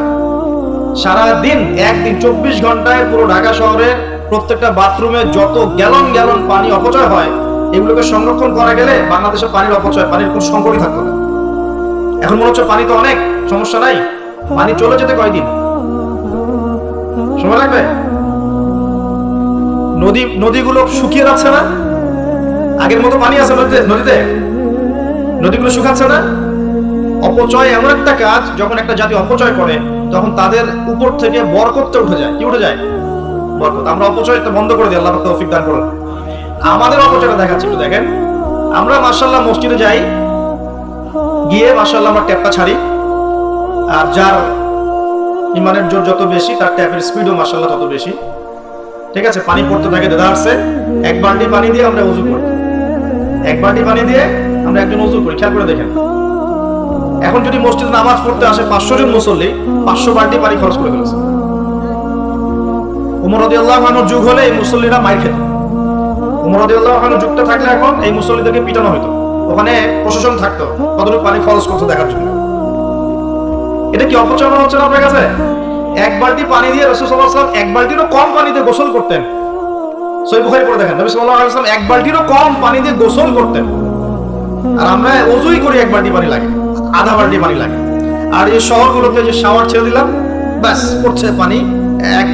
সারা দিন একদিন 24 ঘন্টায় পুরো ঢাকা শহরের প্রত্যেকটা বাথরুমে যত গ্যালন গ্যালন পানি অপচয় হয়, এগুলোকে সংরক্ষণ করা গেলে বাংলাদেশের পানির অপচয়, পানির কোনো সংকটই থাকতো না। এখন মনে হচ্ছে পানি তো অনেক, সমস্যা নাই, পানি চলে যেতে কয়দিন সময় লাগবে? নদীগুলো শুকিয়ে যাচ্ছে না? আগের মতো পানি আছে নদীতে? নদীগুলো শুকাচ্ছে না? অপচয় এমন একটা কাজ, যখন একটা জাতি অপচয় করে তখন তাদের উপর থেকে বরকতটা উঠে যায়। কি উঠে যায়? বরকত। আমরা অপচয়টা বন্ধ করে দিই, আল্লাহ পাক তৌফিক দান করুন। আমাদের অপচয়টা দেখাচ্ছি, একটু দেখেন। আমরা মাশাআল্লাহ মসজিদে যাই, গিয়ে মাশাআল্লাহ আমরা ট্যাপটা ছাড়ি, আর যার ইমানের জোর যত বেশি তার ট্যাপের স্পিডও মাশাআল্লাহ তত বেশি। ঠিক আছে, পানি পড়তে থাকে দেদা আসছে, এক বালতি পানি দিয়ে আমরা ওযু করি, এক বালতি পানি দিয়ে আমরা একজন ওযু করি। খেয়াল করে দেখেন, এখন যদি মসজিদে নামাজ পড়তে আসে 500 জন মুসল্লি, 500 বালতি পানি খরচ করে ফেলেছে। ওমর রাদিয়াল্লাহু আনহুর যুগ হলে এই মুসল্লিরা মাইর খেত। ওমর রাদিয়াল্লাহু আনহুর যুগটা থাকলে এখন এই মুসল্লিদেরকে পিটানো হতো, ওখানে প্রশাসন থাকতো কতটুকু পানি খরচ করতে দেখার জন্য। এটা কি অপচয় হচ্ছে না আপনার কাছে? এক বালতি পানি দিয়ে রাসূল সাল্লাল্লাহু আলাইহি ওয়াসাল্লাম এক বালতিরও কম পানিতে গোসল করতেন। সহিহ বুখারী পড়ে দেখেন, নবী সাল্লাল্লাহু আলাইহি ওয়াসাল্লাম এক বালতিরও কম পানি দিয়ে গোসল করতেন। আর আমরা ওযুই করি এক বালতি পানি লাগে, আধা বালতি পানি লাগে। আর এই শহরগুলোতে যে শাওয়ার ছেড়ে দিলাম, ব্যাস পড়ছে পানি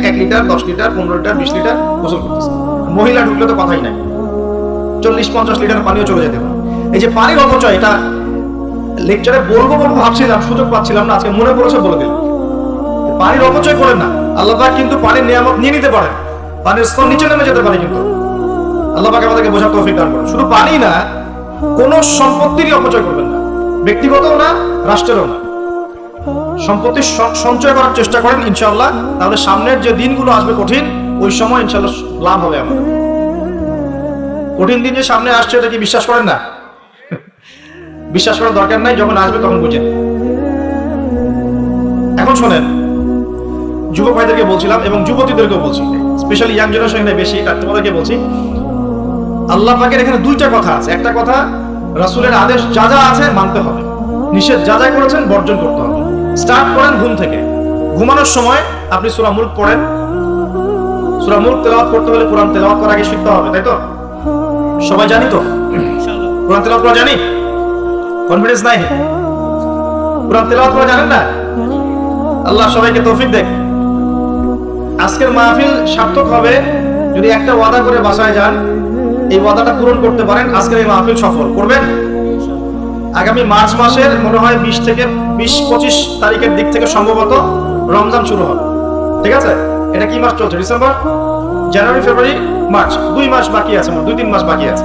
1 লিটার, 10 লিটার, 15 লিটার, 20 লিটার গোসল করতেছে। মহিলা ঢুকলে তো কথাই নাই, 40-50 লিটার পানিও চলে যেতে পারে। এই যে পানির অপচয়, এটা লেকচারে বলবো ভাবছিলাম, সুযোগ পাচ্ছিলাম না, আজকে মনে পড়েছে বলে দিলাম। পানির অপচয় করেন না, আল্লাহ পাক কিন্তু পানির নিয়ামত নিয়ে নিতে পারেন, পানির স্তর নিচে নেমে যেতে পারে, কিন্তু আল্লাহ পাক আমাদেরকে বোঝার তৌফিক দান করুন। শুধু পানি না, কোন সম্পত্তিরই অপচয় করবেন না, ব্যক্তিগতও না, রাষ্ট্রেরও না। সম্পত্তি সঞ্চয় করার চেষ্টা করেন ইনশাআল্লাহ, তাহলে সামনের যে দিনগুলো আসবে কঠিন, ওই সময় ইনশাআল্লাহ লাভ হবে আমাদের। কঠিন দিন যে সামনে আসছে এটা কি বিশ্বাস করেন না? বিশ্বাস করার দরকার নাই, যখন আসবে তখন বুঝেন। এখন শোনেন, যুবক ভাইদেরকে বলছিলাম এবং যুবতীদেরকেও বলছি, স্পেশালি ইয়াং জেনারেশনে বেশি, তার তোমাদেরকে বলছি, আল্লাহ পাকের এখানে দুইটা কথা আছে। একটা কথা, রাসূলের আদেশ যা যা আছে মানতে হবে, নিষেধ যা যা করেছেন বর্জন করতে হবে। স্টার্ট করেন ঘুম থেকে। ঘুমানোর সময় আপনি সূরা মুলক পড়েন। সূরা মুলক তেলাওয়াত করতে হলে কোরআন তেলাওয়াত করার আগে শিখতে হবে, তাই তো? সবাই জানি তো কোরআন তেলাওয়াত করা জানি? কনফিডেন্স নাই? কোরআন তেলাওয়াত করা জানেন না? আল্লাহ সবাইকে তৌফিক দেখ। আজকের মাহফিল সার্থক হবে যদি একটা ওয়াদা করে বাসায় যান, এই ওয়াদাটা পূরণ করতে পারেন। আজকের এই মাহফিল সফল করবেন। আগামী মার্চ মাসের মনে হয় 20 থেকে 25 তারিখের দিক থেকে সম্ভবত রমজান শুরু হবে, ঠিক আছে? এটা কি মাস চলছে? ডিসেম্বর, জানুয়ারি, ফেব্রুয়ারি, মার্চ, 2 মাস বাকি আছে, 2-3 মাস বাকি আছে।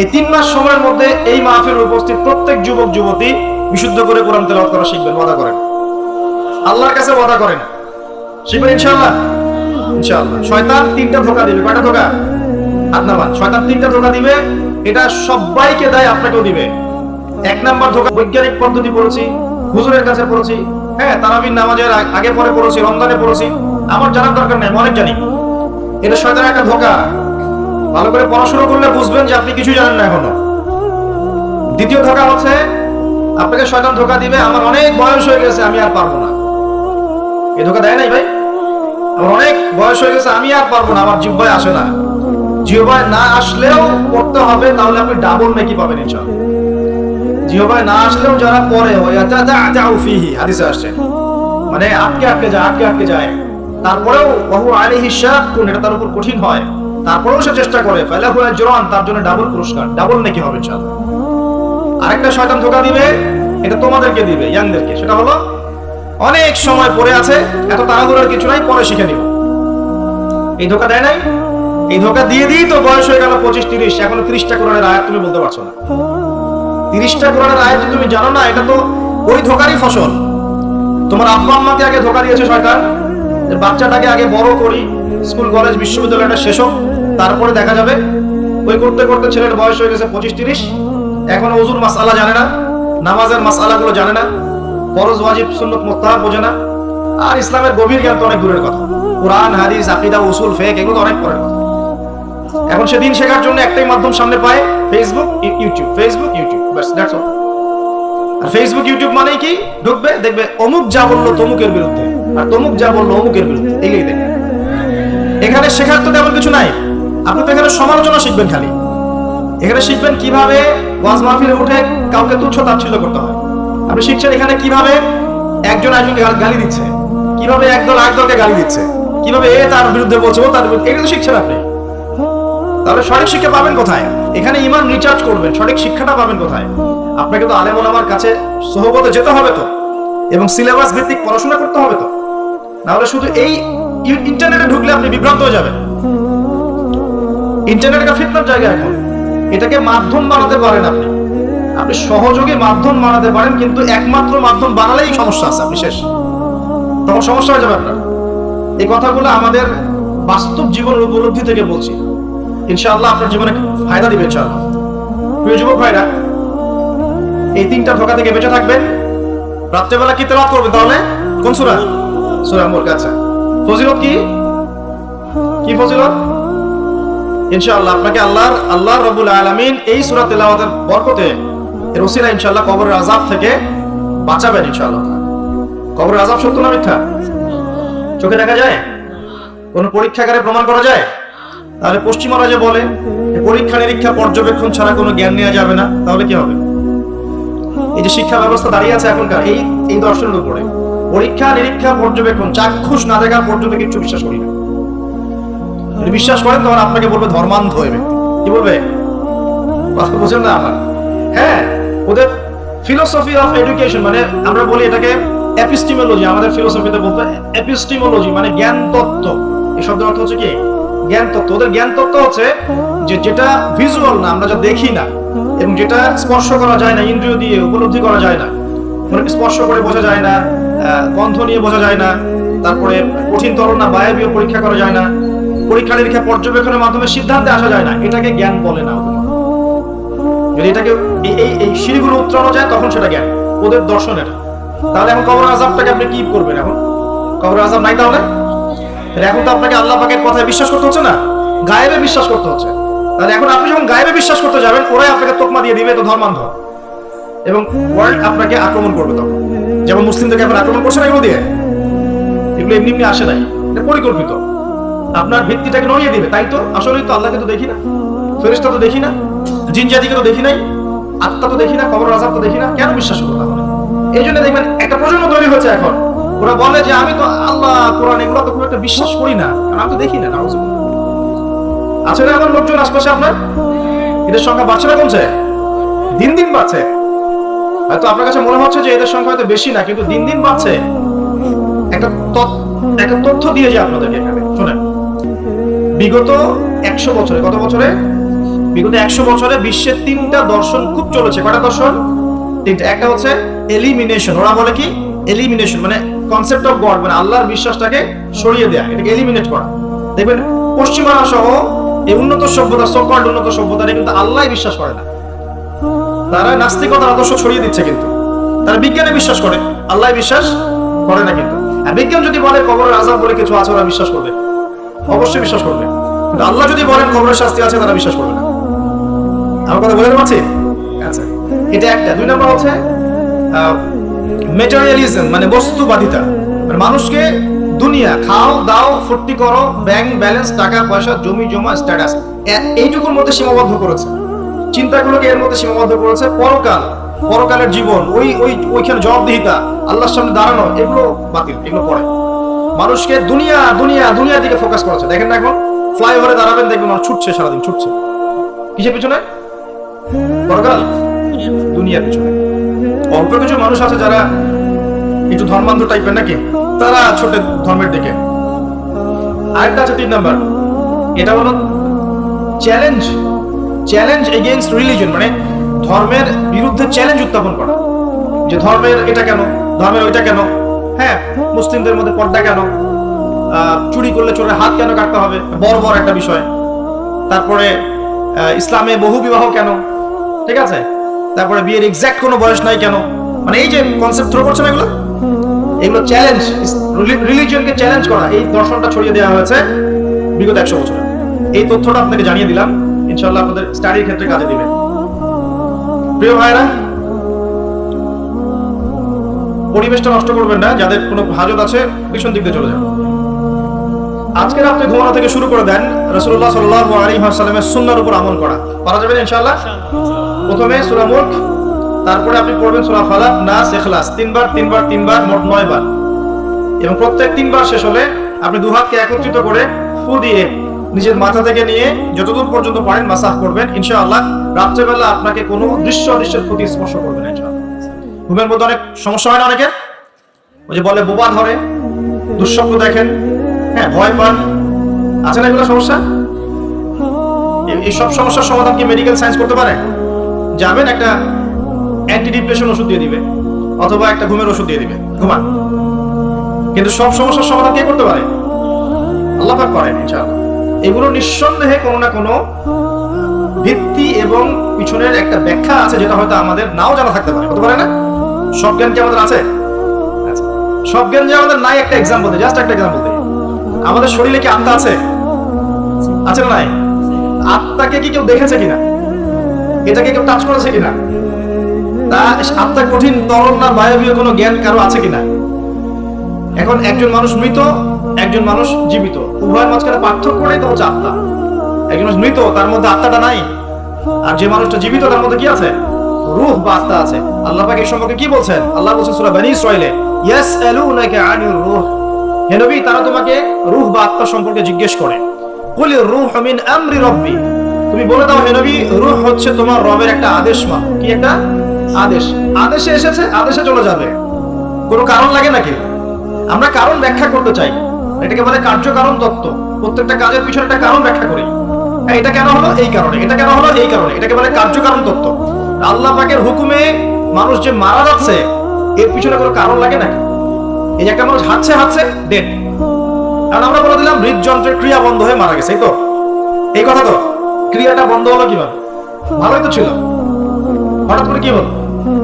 এই 3 মাস সময়ের মধ্যে এই মাহফিলে উপস্থিত প্রত্যেক যুবক যুবতী বিশুদ্ধ করে কোরআন তেলাওয়াত করা শিখবেন। ওয়াদা করেন, আল্লাহর কাছে ওয়াদা করেন, শিখবেন ইনশাআল্লাহ। ইনশাআল্লাহ। শয়তান 3টা ধোঁকা দিবে। কয়টা ধোঁকা? হাত নামান। শয়তান 3টা ধোঁকা দিবে, এটা সবাইকে দেয়, আপনাকেও দিবে। 1 নাম্বার ধোঁকা, বৈজ্ঞানিক পদ্ধতি পড়েছি, হুজুরের কাছে পড়েছি, হ্যাঁ, তারাবির নামাজের আগে পরে পড়েছি, রমজানে পড়েছি, আমার জানার দরকার নাই, অনেক জানি। এটা শয়তানের একটা ধোঁকা। ভালো করে পড়াশোনা করলে বুঝবেন যে আপনি কিছুই জানেন না এখনো। দ্বিতীয় ধোঁকা হচ্ছে, আপনাকে শয়তান ধোঁকা দিবে, আমার অনেক বয়স হয়ে গেছে, আমি আর পারবো না। এই ধোঁকা দেয় নাই ভাই? আমার অনেক বয়স হয়ে গেছে, আমি আর পারবো না, আমার জিহ্বায় আসে না। জিহ্বায় না আসলেও পড়তে হবে, তাহলে আপনি ডাবল নেকি পাবেন ইনশাআল্লাহ। জিহ্বায় না আসলেও যারা পড়ে, হাদিসে আসছে, মানে আটকে আটকে যায়, তারপরেও ওহু আলাইহি শাক্কুন, এটা তার উপর কঠিন হয়, তারপরেও সে চেষ্টা করে, ফালাহু আজরান, তার জন্য ডাবল পুরস্কার, ডাবল নেকি হবে ইনশাআল্লাহ। আরেকটা শয়তান ধোঁকা দিবে, এটা তোমাদেরকে দিবে, ইয়াংদেরকে। সেটা হলো, অনেক সময় পড়ে আছে, এত তাড়াহুড়োর কিছু নাই, পরে শিখে নিব। এই ধোঁকা দেয় নাই? এই ধোঁকা দিয়ে দিই তো বয়স হয়ে গেল 25-30, এখনো 30টা কোরআনের আয়াত তুমি বলতে পারছো না। 30টা কোরআনের আয়াত তুমি জানো না, এটা তো ওই ধোঁকারই ফসল। তোমার আব্বা আম্মাকে আগে ধোঁকা দিয়েছে শয়তান, যে বাচ্চাটাকে আগে বড় করি, স্কুল কলেজ বিশ্ববিদ্যালয়টা শেষ হোক, তারপরে দেখা যাবে। ওই করতে করতে ছেলের বয়স হয়ে গেছে 25-30, এখনো ওযুর মাসআলা জানে না, নামাজের মাসআলাগুলো জানে না, ফরজ ওয়াজিব সুন্নাত মুস্তাহাব বোঝে না, আর ইসলামের গভীর জ্ঞান তো অনেক দূরের কথা। কোরআন, হাদিস, আকীদা, উসুল, ফিকহ, এগুলো তো অনেক পরের কথা। এখন সে দিন শেখার জন্য একটাই মাধ্যম সামনে পায়, ফেসবুক, ইউটিউব। ফেসবুক, ইউটিউব, বাস, দ্যাটস অল। আর ফেসবুক, ইউটিউব মানেই কি? ঢুকবে, দেখবে অমুক যা বললো তমুকের বিরুদ্ধে, আর তমুক যা বললো অমুকের বিরুদ্ধে, এইটাই দেখবে। এখানে শেখার তো তেমন কিছু নাই। আপনি তো এখানে সমালোচনা শিখবেন খালি। এখানে শিখবেন কিভাবে ওয়াজ মাহফিলে উঠে কাউকে তুচ্ছ তাচ্ছিল্য করতে হয়। আপনি শিখছেন এখানে কিভাবে একজন একজনকে গালি দিচ্ছে, কিভাবে একদল আরেকদলকে গালি দিচ্ছে, কিভাবে এ তার বিরুদ্ধে বলছে, ও তার বিরুদ্ধে, এগুলো শিখছেন আপনি। তাহলে সঠিক শিক্ষা পাবেন কোথায়? এখানে ঈমান রিচার্জ করবেন, সঠিক শিক্ষাটা পাবেন কোথায়? আপনাকে তো আলেম ওলামার কাছে সোহবতে যেতে হবে তো, এবং সিলেবাস ভিত্তিক পড়াশোনা করতে হবে তো। না হলে শুধু এই ইন্টারনেটে ঢুকলে আপনি বিভ্রান্ত হয়ে যাবেন। ইন্টারনেট একটা ফিতনার জায়গা এখন। এটাকে মাধ্যম বানাতে পারেন আপনি, আপনি সহযোগী মাধ্যম বানাতে পারেন, কিন্তু একমাত্র মাধ্যম বানালেই সমস্যা আছে, আপনি শেষ, তখন সমস্যা হয়ে যাবে আপনার। এই কথাগুলো আমাদের বাস্তব জীবনের উপলব্ধি থেকে বলছি, ইনশাআল্লাহ আপনার জীবনে ফায়দা দিবে ইনশাআল্লাহ। প্রিয় যুবক ভাইরা, এই 3টা ধোঁকা থেকে বেঁচে থাকবেন। রাত্রেবেলা কি তেলাওয়াত করবেন তাহলে? কোন সূরা? সূরা মুলক। আচ্ছা, ফজিলত কি? কি ফজিলত? ইনশাআল্লাহ আপনাকে আল্লাহ রাব্বুল আলামিন এই সূরা তেলাওয়াতের বরকতে, এর ওসিলা ইনশাআল্লাহ কবরের আযাব থেকে বাঁচাবেন ইনশাআল্লাহ। কবরের আযাব সত্য না মিথ্যা? চোখে দেখা যায়? কোন পরীক্ষাগারে প্রমাণ করা যায়? তাহলে পশ্চিমারা যে বলে পরীক্ষা নিরীক্ষা পর্যবেক্ষণ ছাড়া কোনো জ্ঞান নেওয়া যাবে না, তাহলে কি হবে? এই যে শিক্ষা ব্যবস্থা দাঁড়িয়ে আছে এখনকার এই দর্শনের উপরে, পরীক্ষা নিরীক্ষা পর্যবেক্ষণ, চাক্ষুষ না দেখা পর্যন্ত কিছু বিশ্বাস করি না। যদি বিশ্বাস করেন তখন আপনাকে বলবে ধর্মান্ধ হয়ে ব্যক্তি। কি বলবে? কথা বোঝেন না আমার? হ্যাঁ, ওদের ফিলোসফি অফ এডুকেশন, মানে আমরা বলি এটাকে এপিস্টিমোলজি, আমাদের ফিলোসফিতে বলতে এপিস্টিমোলজি মানে জ্ঞান তত্ত্ব। এই শব্দের অর্থ হচ্ছে কি? জ্ঞান তত্ত্ব। ওদের জ্ঞান তত্ত্ব হচ্ছে যে যেটা ভিজুয়াল না, আমরা যা দেখি না, এবং যেটা স্পর্শ করা যায় না, ইন্দ্রিয় দিয়ে উপলব্ধি করা যায় না, মানে স্পর্শ করে বোঝা যায় না, গন্ধ নিয়ে বোঝা যায় না, তারপরে কঠিন তরল না বায়বীয় পরীক্ষা করা যায় না, পরীক্ষা নিরীক্ষা পর্যবেক্ষণের মাধ্যমে সিদ্ধান্তে আসা যায় না, এটাকে জ্ঞান বলে না। যদি এটাকে এই সিঁড়িগুলো উত্তরানো যায় তখন সেটা জ্ঞান, ওদের দর্শনের। তাহলে এখন কবর আযাবটাকে আপনি কি করবেন? এখন কবর আযাব নাই, তাহলে এখন তো আপনাকে আল্লাহ পাকের কথায় বিশ্বাস করতে হচ্ছে না, গায়েবে বিশ্বাস করতে হচ্ছে। তাহলে এখন আপনি যখন গায়েবে বিশ্বাস করতে যাবেন, ওরাই আপনাকে তোকমা দিয়ে দিবে তো ধর্মান্ধ, এবং ওয়ার্ল্ড আপনাকে আক্রমণ করবে তখন। যেমন মুসলিমদেরকে এখন আক্রমণ করছে না এগুলো দিয়ে, এগুলো এমনি এমনি আসে নাই, এটা পরিকল্পিত। আপনার ভিত্তিটাকে নড়িয়ে দিবে। তাই তো আসলেই তো আল্লাহকে তো দেখি না, ফেরেশতা তো দেখি না, জিন জাতিকে তো দেখি নাই, আত্মা তো দেখি না, কবর আযাব তো দেখি না, কেন বিশ্বাস করবো তাহলে? এই জন্য দেখবেন একটা প্রজন্ম তৈরি হয়েছে এখন, ওরা বলে যে আমি তো আল্লাহ কোরআন এগুলো তো খুব একটা বিশ্বাস করি না, কারণ আমি তো দেখি না। আছে না আমার লোকজন আশপাশে আপনার? এদের সংখ্যা বাড়ছে না কমছে? দিন দিন বাড়ছে। হয়তো আপনার কাছে মনে হচ্ছে যে এদের সংখ্যা হয়তো বেশি না, কিন্তু দিন দিন বাড়ছে। একটা তথ্য দিয়ে যায় আপনাদেরকে এখানে, শুনেন। বিগত 100 বছরে, কত বছরে? বিগত 100 বছরে বিশ্বের 3টা দর্শন খুব চলেছে। কয়টা দর্শন? 3টা। একটা হচ্ছে এলিমিনেশন, ওরা বলে কি এলিমিনেশন, মানে কনসেপ্ট অফ গড, মানে আল্লাহর বিশ্বাসটাকে সরিয়ে দেয়া, এটাকে এলিমিনেট করা। দেখবেন পশ্চিমারা সহ এই উন্নত সভ্যতা, সো-কল্ড উন্নত সভ্যতারে কিন্তু আল্লাহই বিশ্বাস করে না। তারা নাস্তিকতার আদর্শ ছড়িয়ে দিচ্ছে, কিন্তু তারা বিজ্ঞানে বিশ্বাস করে, আল্লাহ বিশ্বাস করে না। কিন্তু আর বিজ্ঞান যদি বলে কবরের আযাব বলে কিছু আছে, ওরা বিশ্বাস করবে, অবশ্যই বিশ্বাস করবে। কিন্তু আল্লাহ যদি বলেন কবরের শাস্তি আছে, তারা বিশ্বাস করবে না। আমার কথা বুঝতে পারছি? আচ্ছা, এটা একটা। 2 নম্বর হচ্ছে ম্যাটেরিয়ালিজম, মানে বস্তুবাদিতা, মানে মানুষকে দুনিয়া, খাও দাও ফুর্তি করো, ব্যাংক ব্যালেন্স, টাকা পয়সা, জমি জমা, স্ট্যাটাস, এইটুকুর মধ্যে সীমাবদ্ধ করেছে। চিন্তাগুলোকে এর মধ্যে সীমাবদ্ধ করেছে। পরকালের জীবন, ওইখানে জবাবদিহিতা, আল্লাহর সামনে দাঁড়ানো, এগুলো বাতিল, এগুলো পড়ে। মানুষকে দুনিয়ার দিকে ফোকাস করেছে। দেখেন না এখন ফ্লাইওভারে দাঁড়াবেন, দেখবেন মানুষ ছুটছে, সারাদিন ছুটছে কিসের পিছনে? পরকাল, দুনিয়ার পিছনে। অল্প কিছু মানুষ আছে যারা একটু ধর্মান্ধ টাইপের নাকি, তারা ছোট ধর্মের দিকে। আরেকটা আছে 3 নাম্বার, এটা হলো চ্যালেঞ্জ এগেইনস্ট রিলিজন, মানে ধর্মের বিরুদ্ধে চ্যালেঞ্জ উত্থাপন করা, যে ধর্মের এটা কেন, ধর্মের ওইটা কেন, হ্যাঁ মুসলিমদের মধ্যে পর্দা কেন, চুরি করলে চোরের হাত কেন কাটতে হবে, বড় একটা বিষয়। তারপরে ইসলামে বহু বিবাহ কেন, ঠিক আছে, তারপরে বিয়ের এক্সাক্ট কোনো বয়স নাই কেন, মানে এই যে কনসেপ্ট থ্রো করছে না, এগুলো চ্যালেঞ্জ, রিলিজিয়নকে চ্যালেঞ্জ করা, এই দর্শনটা ছড়িয়ে দেওয়া হয়েছে বিগত 100 বছরে। এই তথ্যটা আপনাকে জানিয়ে দিলাম, ইনশাআল্লাহ আপনাদের স্টাডির ক্ষেত্রে কাজে দিবে। প্রিয় ভাইরা, পরিবেশটা নষ্ট করবেন না, যাদের কোনো হাজত আছে পিছন দিক দিয়ে চলে যান। আজকে রাতে ঘুমানো থেকে শুরু করে দেন রাসূলুল্লাহ সাল্লাল্লাহু আলাইহি ওয়াসাল্লামের সুন্নাহর উপর আমল করা। পারা যাবে ইনশাআল্লাহ। প্রথমে সূরা মুলক, তারপরে আপনি পড়বেন সূরা ফালাক, নাস, ইখলাস, 3বার, মোট 9 বার, এবং প্রত্যেক 3 বার শেষ হলে আপনি 2 হাতকে একত্রিত করে ফু দিয়ে নিজের মাথা থেকে নিয়ে যতদূর পর্যন্ত পারেন মাসাহ করবেন। ইনশাআল্লাহ রাত্রেবেলা আপনাকে কোনো অদৃশ্যের প্রতি স্পর্শ করবে না ইনশাআল্লাহ। ঘুমের মধ্যে অনেক সমস্যা হয় না অনেকের, ওই যে বলে বোবা ধরে, দুঃস্বপ্ন দেখেন, হ্যাঁ ভয় পান, আছে না এগুলো সমস্যা? এই সব সমস্যার সমাধান কি মেডিকেল সায়েন্স করতে পারে? যাবেন একটা অ্যান্টি ডিপ্রেশন ওষুধ দিয়ে দিবে, অথবা একটা ঘুমের ওষুধ দিয়ে দিবে, ঘুমান। কিন্তু সব সমস্যার সমাধান কে করতে পারে? আল্লাহ পাক করেন ইনশাআল্লাহ। এগুলো নিঃসন্দেহে কোনো না কোনো ভিত্তি এবং পিছনের একটা ব্যাখ্যা আছে, যেটা হয়তো আমাদের নাও জানা থাকতে পারে, হতে পারে না? সব জ্ঞান কি আমাদের আছে? সব জ্ঞান যে আমাদের নাই, একটা এক্সাম্পল দিই, জাস্ট একটা এক্সাম্পল দিই। আমাদের শরীরে কি আত্মা আছে? আছে না নাই? আত্মাকে কি কেউ দেখেছে কিনা? এটাকে কেউ টাচ করেছে কিনা? তা আত্মা কঠিন, তরল না বায়বীয় কোনো জ্ঞান কারো আছে কিনা? এখন একজন মানুষ মৃত, একজন মানুষ জীবিত, উভয়ের মাঝখানে পার্থক্য করেই তো হচ্ছে আত্মা। একজন মানুষ মৃত, তার মধ্যে আত্মাটা নাই, আর যে মানুষটা জীবিত তার মধ্যে কি আছে? রূহ বা আত্মা আছে। আল্লাহ পাক এই সম্পর্কে কি বলছেন? আল্লাহ বলছেন সূরা বনী ইসরাঈলে, ইয়াসআলুনাকা আনির রূহ, হে নবী তারা তোমাকে রূহ বা আত্মা সম্পর্কে জিজ্ঞেস করে। কুলির রূহু মিন আমরি রাব্বি, তুমি বলে দাও হে নবী, রূহ হচ্ছে তোমার রবের একটা আদেশ। কি একটা আদেশ? আদেশে এসেছে, আদেশে চলে যাবে, কোনো কারণ লাগে নাকি? আমরা কারণ ব্যাখ্যা করতে চাই, এটাকে বলে কার্যকারণ তত্ত্ব। প্রত্যেকটা কাজের পিছনে একটা কারণ ব্যাখ্যা করি, হ্যাঁ এটা কেন হলো এই কারণে, এটা কেন হলো এই কারণে, এটাকে বলে কার্যকারণ তত্ত্ব। আল্লাহ পাকের হুকুমে মানুষ যে মারা যাচ্ছে, এর পিছনে কোনো কারণ লাগে নাকি? এই যে একটা মানুষ হাঁটছে ডেড, আর আমরা বলে দিলাম হৃদযন্ত্রের ক্রিয়া বন্ধ হয়ে মারা গেছে, এই তো, এই কথা তো। ক্রিয়াটা বন্ধ হলো কিভাবে? ভালোই তো ছিল, হঠাৎ করে কি হলো?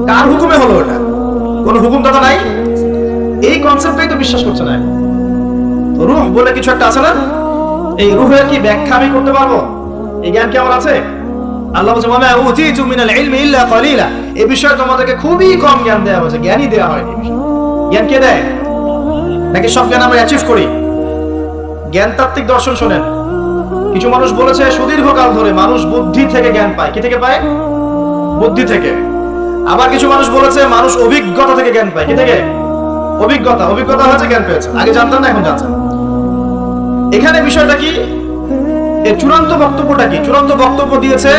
কার হুকুমে হলো? এটা কোন হুকুম তো নাই। এই কনসেপ্টটাই তো বিশ্বাস করছে না। রূহ বলে কিছু একটা আছে না? এই রূহের কি ব্যাখ্যা আমি করতে পারবো? এই জ্ঞান কি আমার আছে? আল্লাহ বলছে ওয়া মা উতিতু মিনাল ইলমি ইল্লা কালিলা। এই বিষয়ে তোমাদেরকে খুবই কম জ্ঞান দেওয়া হয়েছে, জ্ঞানই দেওয়া হয়নি। জ্ঞান কে দেয়? নাকি সব জ্ঞান আমরা অ্যাচিভ করি? জ্ঞান তাত্ত্বিক দর্শন শোনেন, কিছু মানুষ বলেছে সুদীর্ঘকাল ধরে মানুষ বুদ্ধি থেকে জ্ঞান পায়। কি থেকে পায়? বুদ্ধি থেকে। আবার কিছু মানুষ বলেছে মানুষ অভিজ্ঞতা থেকে জ্ঞান পায়। কি থেকে? অভিজ্ঞতা। অভিজ্ঞতা হচ্ছে জ্ঞান পেয়েছে, আগে জানতাম না এখন জানছেন। এখানে বিষয়টা কি? এর চূড়ান্ত বক্তব্যটা কি? চূড়ান্ত বক্তব্য দিয়েছে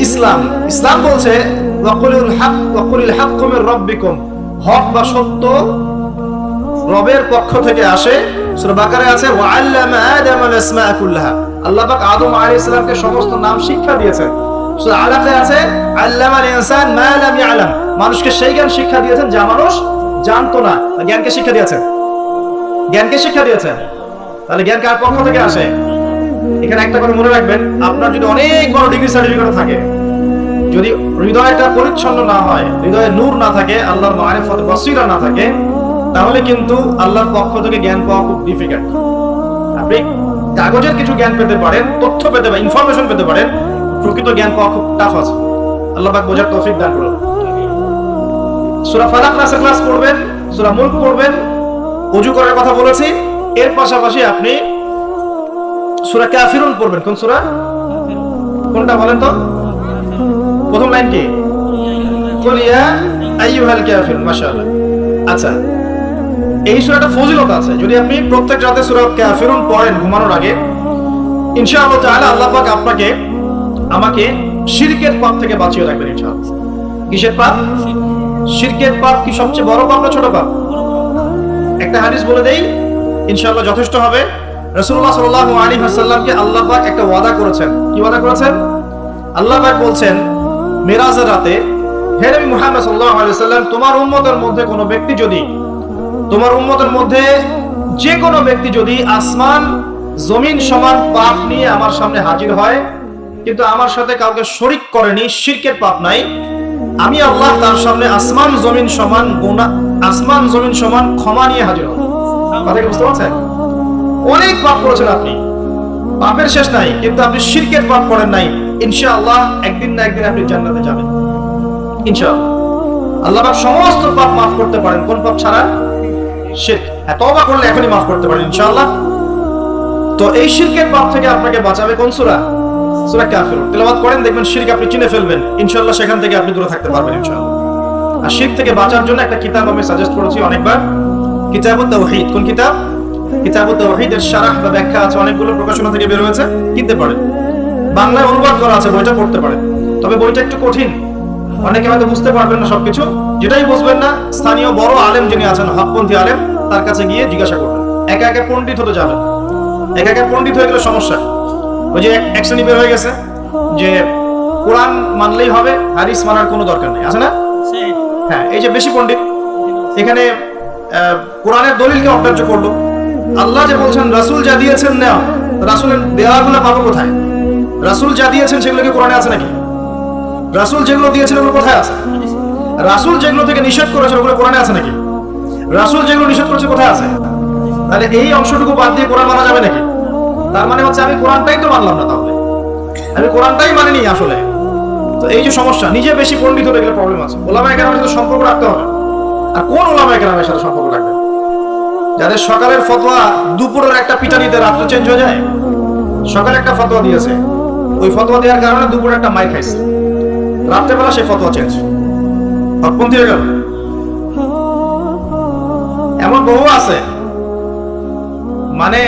ইসলাম। ইসলাম বলছে ওয়াকুলিল হক ওয়াকুলিল হাক্কু মির রাব্বিকুম, হক বা সত্য রবের পক্ষ থেকে আসে। সূরা বাকারায় আছে ওয়া আল্লামা আদামাল আসমাআ কুল্লাহা, আল্লাহ পাক আদম আলাইহিস সালামকে সমস্ত নাম শিক্ষা দিয়েছেন। সূরা আলাকে আছে আল্লামাল ইনসান মা লাম ইয়ালাম, মানুষকে সেই জ্ঞান শিক্ষা দিয়েছেন যা মানুষ জানতো না। জ্ঞানকে শিক্ষা দিয়েছেন, জ্ঞানকে শিক্ষা দিয়েছেন। তাহলে জ্ঞান কার পক্ষ থেকে আসে? এখানে একটা কথা মনে রাখবেন, আপনার যদি অনেক বড় ডিগ্রি সার্টিফিকেট থাকে, যদি হৃদয়টা পরিচ্ছন্ন না হয়, হৃদয়ে নূর না থাকে, আল্লাহর মারিফত বসিরা না থাকে, তাহলে কিন্তু আল্লাহর পক্ষ থেকে জ্ঞান পাওয়া খুব ডিফিকাল্ট। আপনি কাগজের কিছু জ্ঞান পেতে পারেন, তথ্য পেতে পারেন, ইনফরমেশন পেতে পারেন, প্রকৃত জ্ঞান পাওয়া খুব টাফ আছে। আল্লাহ পাক বোঝার তৌফিক দান করুন। সূরা ফালাক নাসের ক্লাস পড়বেন, সূরা মুলক পড়বেন, ওযু করার কথা বলেছি। এর পাশাপাশি আপনি সূরা কাফিরুন পড়বেন। কোন সূরা? কোনটা বলেন তো? প্রথম লাইন কি? কুল ইয়া আইয়ুহাল কাফিরুন। মাশাআল্লাহ। আচ্ছা, এই সূরাটা ফজিলত আছে। যদি আপনি প্রত্যেক রাতে সূরা কাফিরুন পড়েন ঘুমানোর আগে, ইনশাআল্লাহ তাআলা আল্লাহ পাক আপনাকে আমাকে শিরকের পাপ থেকে বাঁচিয়ে রাখবেন ইনশাআল্লাহ। কিসের পাপ? শিরকের পাপ কি সবচেয়ে বড় পাপ না ছোট পাপ? একটা হাদিস বলে দেই, ইনশাআল্লাহ যথেষ্ট হবে। রাসূলুল্লাহ সাল্লাল্লাহু আলাইহি ওয়াসাল্লামকে আল্লাহ পাক একটা ওয়াদা করেছেন। কি ওয়াদা করেছেন? আল্লাহ পাক বলছেন মিরাজের রাতে, হে নবী মুহাম্মদ সাল্লাল্লাহু আলাইহি ওয়াসাল্লাম, তোমার উম্মতের মধ্যে কোনো ব্যক্তি যদি, তোমার উম্মতের মধ্যে যে কোনো ব্যক্তি যদি আসমান জমিন সমান পাপ নিয়ে আমার সামনে হাজির হয়, কিন্তু আমার সাথে কাউকে শরীক করেনি, শিরকের পাপ নাই, আমি আল্লাহ তার সামনে আসমান জমিন সমান গুনাহ, আসমান জমিন সমান ক্ষমা নিয়ে হাজির হব। কথা কি বুঝতে পারছেন? অনেক পাপ করেছেন আপনি, পাপের শেষ নাই, কিন্তু আপনি শিরকের পাপ করেন নাই। ইনশাআল্লাহ একদিন না একদিন আপনি জান্নাতে যাবেন ইনশাআল্লাহ। আল্লাহ পাক সমস্ত পাপ মাফ করতে পারেন, কোন পাপ ছাড়া? শিরক। হ্যাঁ, তওবা করলে এখনই মাফ করতে পারেন ইনশাআল্লাহ। তো এই শিরকের পাপ থেকে আপনাকে বাঁচাবে কোন সূরা? সূরা কাফিরুন। তেলাওয়াত করেন, দেখবেন শিরক আপনি চিনে ফেলবেন ইনশাআল্লাহ। সেখান থেকে আপনি দূরে থাকতে পারবেন ইনশাআল্লাহ। আর শিরক থেকে বাঁচার জন্য একটা কিতাব আমি সাজেস্ট করেছি অনেকবার, কিতাবুত তাওহীদ। কোন কিতাব? কিতাবুত তাওহীদের শারাহ বা ব্যাখ্যা আছে, অনেকগুলো প্রকাশনা থেকে বের হয়েছে, কিনতে পারেন। বাংলায় অনুবাদ করা আছে, বইটা পড়তে পারেন। তবে বইটা একটু কঠিন, অনেকে হয়তো বুঝতে পারবেন না সবকিছু। যেটাই বুঝবেন না, স্থানীয় বড় আলেম যিনি আছেন, হকপন্থী আলেম, তার কাছে গিয়ে জিজ্ঞাসা করবেন। একা একা পণ্ডিত হতে যাবেন, একা একা পণ্ডিত হয়ে গেলে সমস্যা। ওই যে এক শ্রেণী বের হয়ে গেছে যে কোরআন মানলেই হবে, হাদিস মানার কোনো দরকার নেই, আছে না? হ্যাঁ, এই যে বেশি পণ্ডিত এখানে কোরআনের দলিলকে অগ্রাহ্য করলো। আল্লাহ যে বলছেন রাসূল যা দিয়েছেন নাও, রাসূলের দেওয়াগুলো পাবো কোথায়? রাসূল যা দিয়েছেন সেগুলো কি কোরআনে আছে নাকি? রাসূল যেগুলো দিয়েছেন ওগুলো কোথায় আছে? রাসূল যেগুলো থেকে নিষেধ করেছেন ওগুলো কোরআনে আছে নাকি? রাসূল যেগুলো নিষেধ করেছে কোথায় আছে? তাহলে এই অংশটুকু বাদ দিয়ে কোরআন মানা যাবে নাকি? তার মানে হচ্ছে আমি কোরআনটাই তো মানলাম না, তাহলে আমি কোরআনটাই মানিনি আসলে। তো এই যে সমস্যা, নিজে বেশি পণ্ডিত হয়ে গেলে প্রবলেম আছে। ওলামায়ে কেরামের সাথে সম্পর্ক রাখতে হবে। আর কোন ওলামায়ে কেরামের সাথে সম্পর্ক রাখবেন? যাদের সকালের ফতোয়া দুপুরের একটা পিটানিতে রাত্রে চেঞ্জ হয়ে যায়। সকালে একটা ফতোয়া দিয়েছে, ওই ফতোয়া দেওয়ার কারণে দুপুরে একটা মাইর খাইছে, রাত্রেবেলা সেই ফতোয়া চেঞ্জ, হকপন্থী হয়ে গেল। এমন বহু আছে, মানে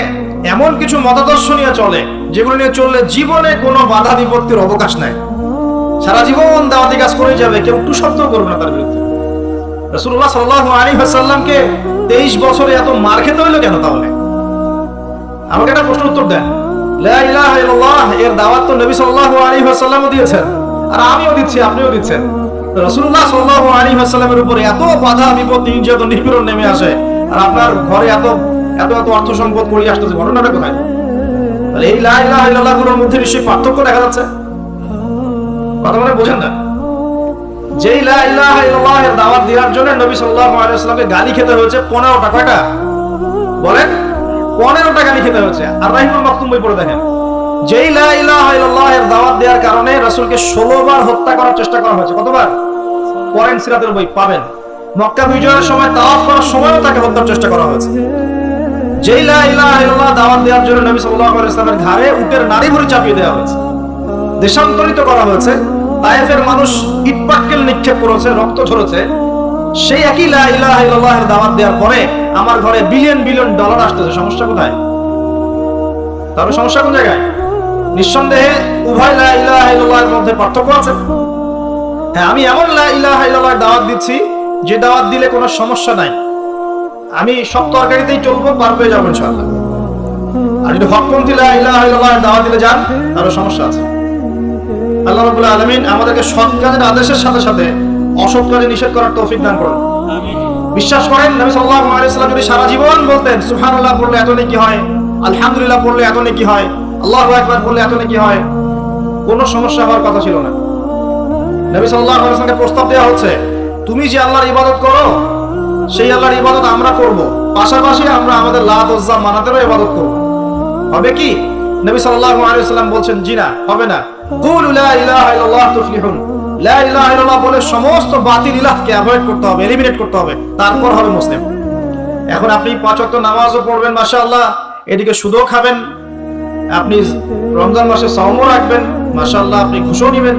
এমন কিছু মতাদর্শ নিয়ে চলে যেগুলো নিয়ে চললে জীবনে কোনো বাধা বিপত্তির অবকাশ নাই। সারা জীবন দাওয়াতি কাজ করে যাবে, কেউ একটু শব্দ করবে না তার বিরুদ্ধে। রাসূলুল্লাহ সাল্লাল্লাহু আলাইহি ওয়াসাল্লামকে 23 বছরে এত মার খেতে হইলো কেন? তাহলে আমাকে একটা প্রশ্ন উত্তর দেন। লা ইলাহা ইল্লাল্লাহ এর দাওয়াত তো নবী সাল্লাল্লাহু আলাইহি ওয়াসাল্লামও দিয়েছেন, আর আমিও দিচ্ছি, আপনিও দিচ্ছেন। রাসূলুল্লাহ সাল্লাল্লাহু আলাইহি ওয়াসাল্লামের উপরে এত বাধা বিপত্তি নির্যাতন নিপীড়ন নেমে আসে, আর আপনার ঘরে এত এত অর্থ সম্পদ করিয়ে আসতেছে, ঘটনাটা কোথায়? তাহলে এই লা ইলাহা ইল্লাল্লাহ গুলোর মধ্যে নিশ্চয়ই পার্থক্য দেখা যাচ্ছে। কথা মানে বোঝেন না? যেই লা ইলাহা ইল্লাল্লাহ এর দাওয়াত দেওয়ার জন্য নবী সাল্লাল্লাহু আলাইহি ওয়াসাল্লামকে গালি খেতে হয়েছে 15টা। কয়টা বলেন? 15টা গালি খেতে হয়েছে। আর রাহিমুল মাকতুম বই পড়ে দেখেন, যেই লা ইলাহা ইল্লাল্লাহ এর দাওয়াত দেওয়ার কারণে রাসূলকে 16 বার হত্যা করার চেষ্টা করা হয়েছে। কতবার? পড়েন, সিরাতের বই পাবেন। মক্কা বিজয়ের সময় তাওয়াফ করার সময়ও তাকে হত্যার চেষ্টা করা হয়েছে। যেই লা ইলাহা ইল্লাল্লাহ দাওয়াত দেওয়ার জন্য নবী সাল্লাল্লাহু আলাইহি ওয়াসাল্লামের ঘাড়ে উটের নাড়ি ভুঁড়ি চাপিয়ে দেওয়া হয়েছে, দেশান্তরিত করা হয়েছে, তায়েফের মানুষ ইটপাটকেল নিক্ষেপ করেছে, রক্ত ঝরেছে। সেই একই লা ইলাহা ইল্লাল্লাহ এর দাওয়াত দেওয়ার পরে আমার ঘরে বিলিয়ন বিলিয়ন ডলার আসতেছে। সমস্যা কোথায়? তাহলে সমস্যা কোন জায়গায়? নিঃসন্দেহে উভয় লা ইলাহা ইল্লাল্লাহ এর মধ্যে পার্থক্য আছে। হ্যাঁ, আমি এমন লা ইলাহা ইল্লাল্লাহ এর দাওয়াত দিচ্ছি যে দাওয়াত দিলে কোনো সমস্যা নাই, আমি সব তরকারিতেই চলবো, পার পেয়ে যাবো ইনশাআল্লাহ। আর যদি হকপন্থী লা ইলাহা ইল্লাল্লাহ এর দাওয়াত দিলে যান, তাহলে সমস্যা আছে। আল্লাহ রাব্বুল আলামিন আমাদেরকে সৎ কাজের আদেশের সাথে সাথে অসৎ কাজে নিষেধ করার তৌফিক দান করুন। বিশ্বাস করেন, নবী সাল্লাল্লাহু আলাইহি ওয়াসাল্লাম যদি সারা জীবন বলতেন সুবহানাল্লাহ পড়লে এত নেকি হয়, আলহামদুলিল্লাহ পড়লে এত নেকি হয়, আল্লাহু আকবার পড়লে এত নেকি হয়, কোনো সমস্যা হওয়ার কথা ছিল না। নবী সাল্লাল্লাহু আলাইহি ওয়াসাল্লামকে প্রস্তাব দেওয়া হচ্ছে, তুমি যে আল্লাহর ইবাদত করো সেই আল্লাহর ইবাদত আমরা করব, পাশাপাশি আমরা আমাদের লাত উজ্জা মানাতেরও ইবাদত করব। হবে কি? নবী সাল্লাল্লাহু আলাইহি ওয়াসাল্লাম বলছেন, জি না, হবে না। কুলু লা ইলাহা ইল্লাল্লাহ তুফলিহুন। লা ইলাহা ইল্লাল্লাহ বলে সমস্ত বাতিল ইলাহকে অ্যাভয়েড করতে হবে, এলিমিনেট করতে হবে, তারপর হবে মুসলিম। এখন আপনি 5 ওয়াক্ত নামাজও পড়বেন মাশাআল্লাহ, এদিকে সুদও খাবেন, আপনি রমজান মাসে সাওমও রাখবেন মাশাআল্লাহ, আপনি ঘুষও নেবেন,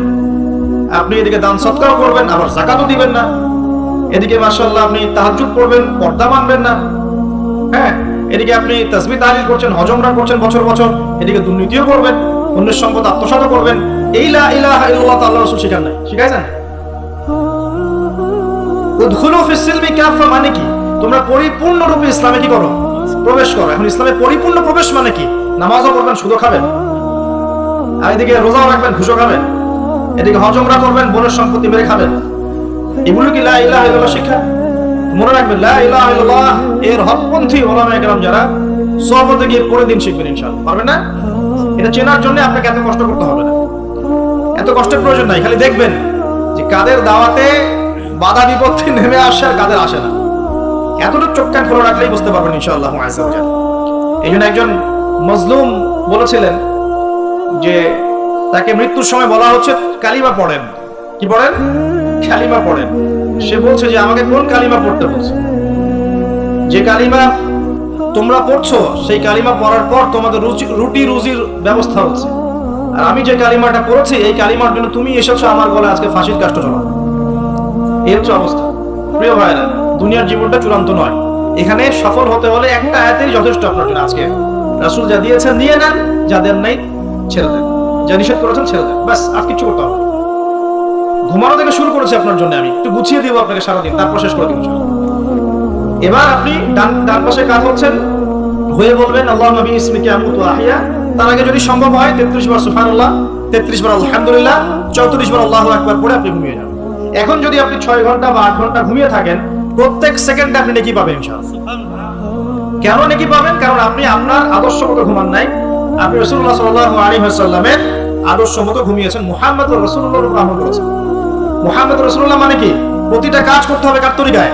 আপনি এদিকে দান সদকাও করবেন, আবার যাকাতও দিবেন না, এদিকে মাশাআল্লাহ আপনি তাহাজ্জুদ পড়বেন, পর্দা মানবেন না, হ্যাঁ, এদিকে আপনি তাসবিহ তাহলিল করছেন, হজ উমরা করছেন বছর বছর, এদিকে দুর্নীতিও করবেন, অন্যের সম্পদ আত্মসাৎ করবেন। এই লা ইলাহা ইল্লাল্লাহ আল্লাহর রাসূল শিখান নাই, শিখাইছেন? উদখুলু ফিস সিলমি কাফা মানে কি? তোমরা পরিপূর্ণরূপে ইসলামে কি করো? প্রবেশ করো। এখন ইসলামে পরিপূর্ণ প্রবেশ মানে কি? নামাজও পড়বেন, সুদও খাবেন, আর এদিকে রোজাও রাখবেন, ঘুষও খাবেন, এদিকে হজ উমরা করবেন, বোনের সম্পত্তি মেরে খাবেন। এগুলো কি লা ইলাহা ইল্লাল্লাহ শিক্ষা? মনে রাখবেন, লা ইলাহা ইল্লাল্লাহ এর হকপন্থী উলামায়ে কেরাম যারা, সহবতে গিয়ে পড়ে দিন শিখবেন ইনশাআল্লাহ। পারবেন না? এটা চেনার জন্য আপনাকে এত কষ্ট করতে হবে না, এত কষ্টের প্রয়োজন নাই। খালি দেখবেন যে কাদের দাওয়াতে বাধা বিপত্তি নেমে আসে আর কাদের আসে না। এতটুকু চোখ কান খোলা রাখলেই বুঝতে পারবেন ইনশাআল্লাহ আযজা ওয়া জাল্লা। এই জন্য একজন মজলুম বলেছিলেন যে তাকে মৃত্যুর সময় বলা হচ্ছে কালিমা পড়েন। কি পড়েন? কালিমা পড়েন। সে বলছে যে আমাকে কোন কালিমা পড়তে বলছে? যে কালিমা তোমরা পড়ছো সেই কালিমা পড়ার পর তোমাদের রুটি রুজির ব্যবস্থা হচ্ছে, আর আমি যে কালিমাটা পড়েছি এই কালিমার জন্য তুমি এসেছো আমার গলায় আজকে ফাঁসির কাষ্ট চলা। এই হচ্ছে অবস্থা। প্রিয় ভাইরা, দুনিয়ার জীবনটা চূড়ান্ত নয়, এখানে সফল হতে হলে একটা আয়াতেই যথেষ্ট আপনার জন্য। আজকে রাসূল যা দিয়েছেন নিয়ে নেন, যা দেন নাই ছেড়ে দেন, যা নিষেধ করেছেন ছেড়ে দেন, ব্যাস, আর কিছু করতে হবে। ঘুমানো থেকে শুরু করেছি আপনার জন্য, আমি একটু গুছিয়ে দিব আপনাকে সারাদিন, তারপর শেষ করে দিব। এবার আপনি ডান পাশে কাজ হচ্ছেন হয়ে বলবেন আল্লাহুম্মা বিইসমিকা আমুতু ওয়া আহইয়া। তার আগে যদি সম্ভব হয় 33 বার সুবহানাল্লাহ, 33 বার আলহামদুলিল্লাহ, 34 বার আল্লাহু আকবার পড়ে আপনি ঘুমিয়ে যান। এখন যদি আপনি 6 ঘন্টা বা 8 ঘন্টা ঘুমিয়ে থাকেন, প্রত্যেক সেকেন্ডে আপনি নেকি পাবেন ইনশাআল্লাহ। কেন নেকি পাবেন? কারণ আপনি আপনার আদর্শ মতো ঘুমান নাই, আপনি রাসূলুল্লাহ সাল্লাল্লাহু আলাইহি ওয়াসাল্লামের আদর্শ মতো ঘুমিয়েছেন, মুহাম্মদুর রাসূলুল্লাহর উপর আমল করেছেন। মুহাম্মদুর রাসূলুল্লাহ মানে কি? প্রতিটা কাজ করতে হবে কার তরিকায়?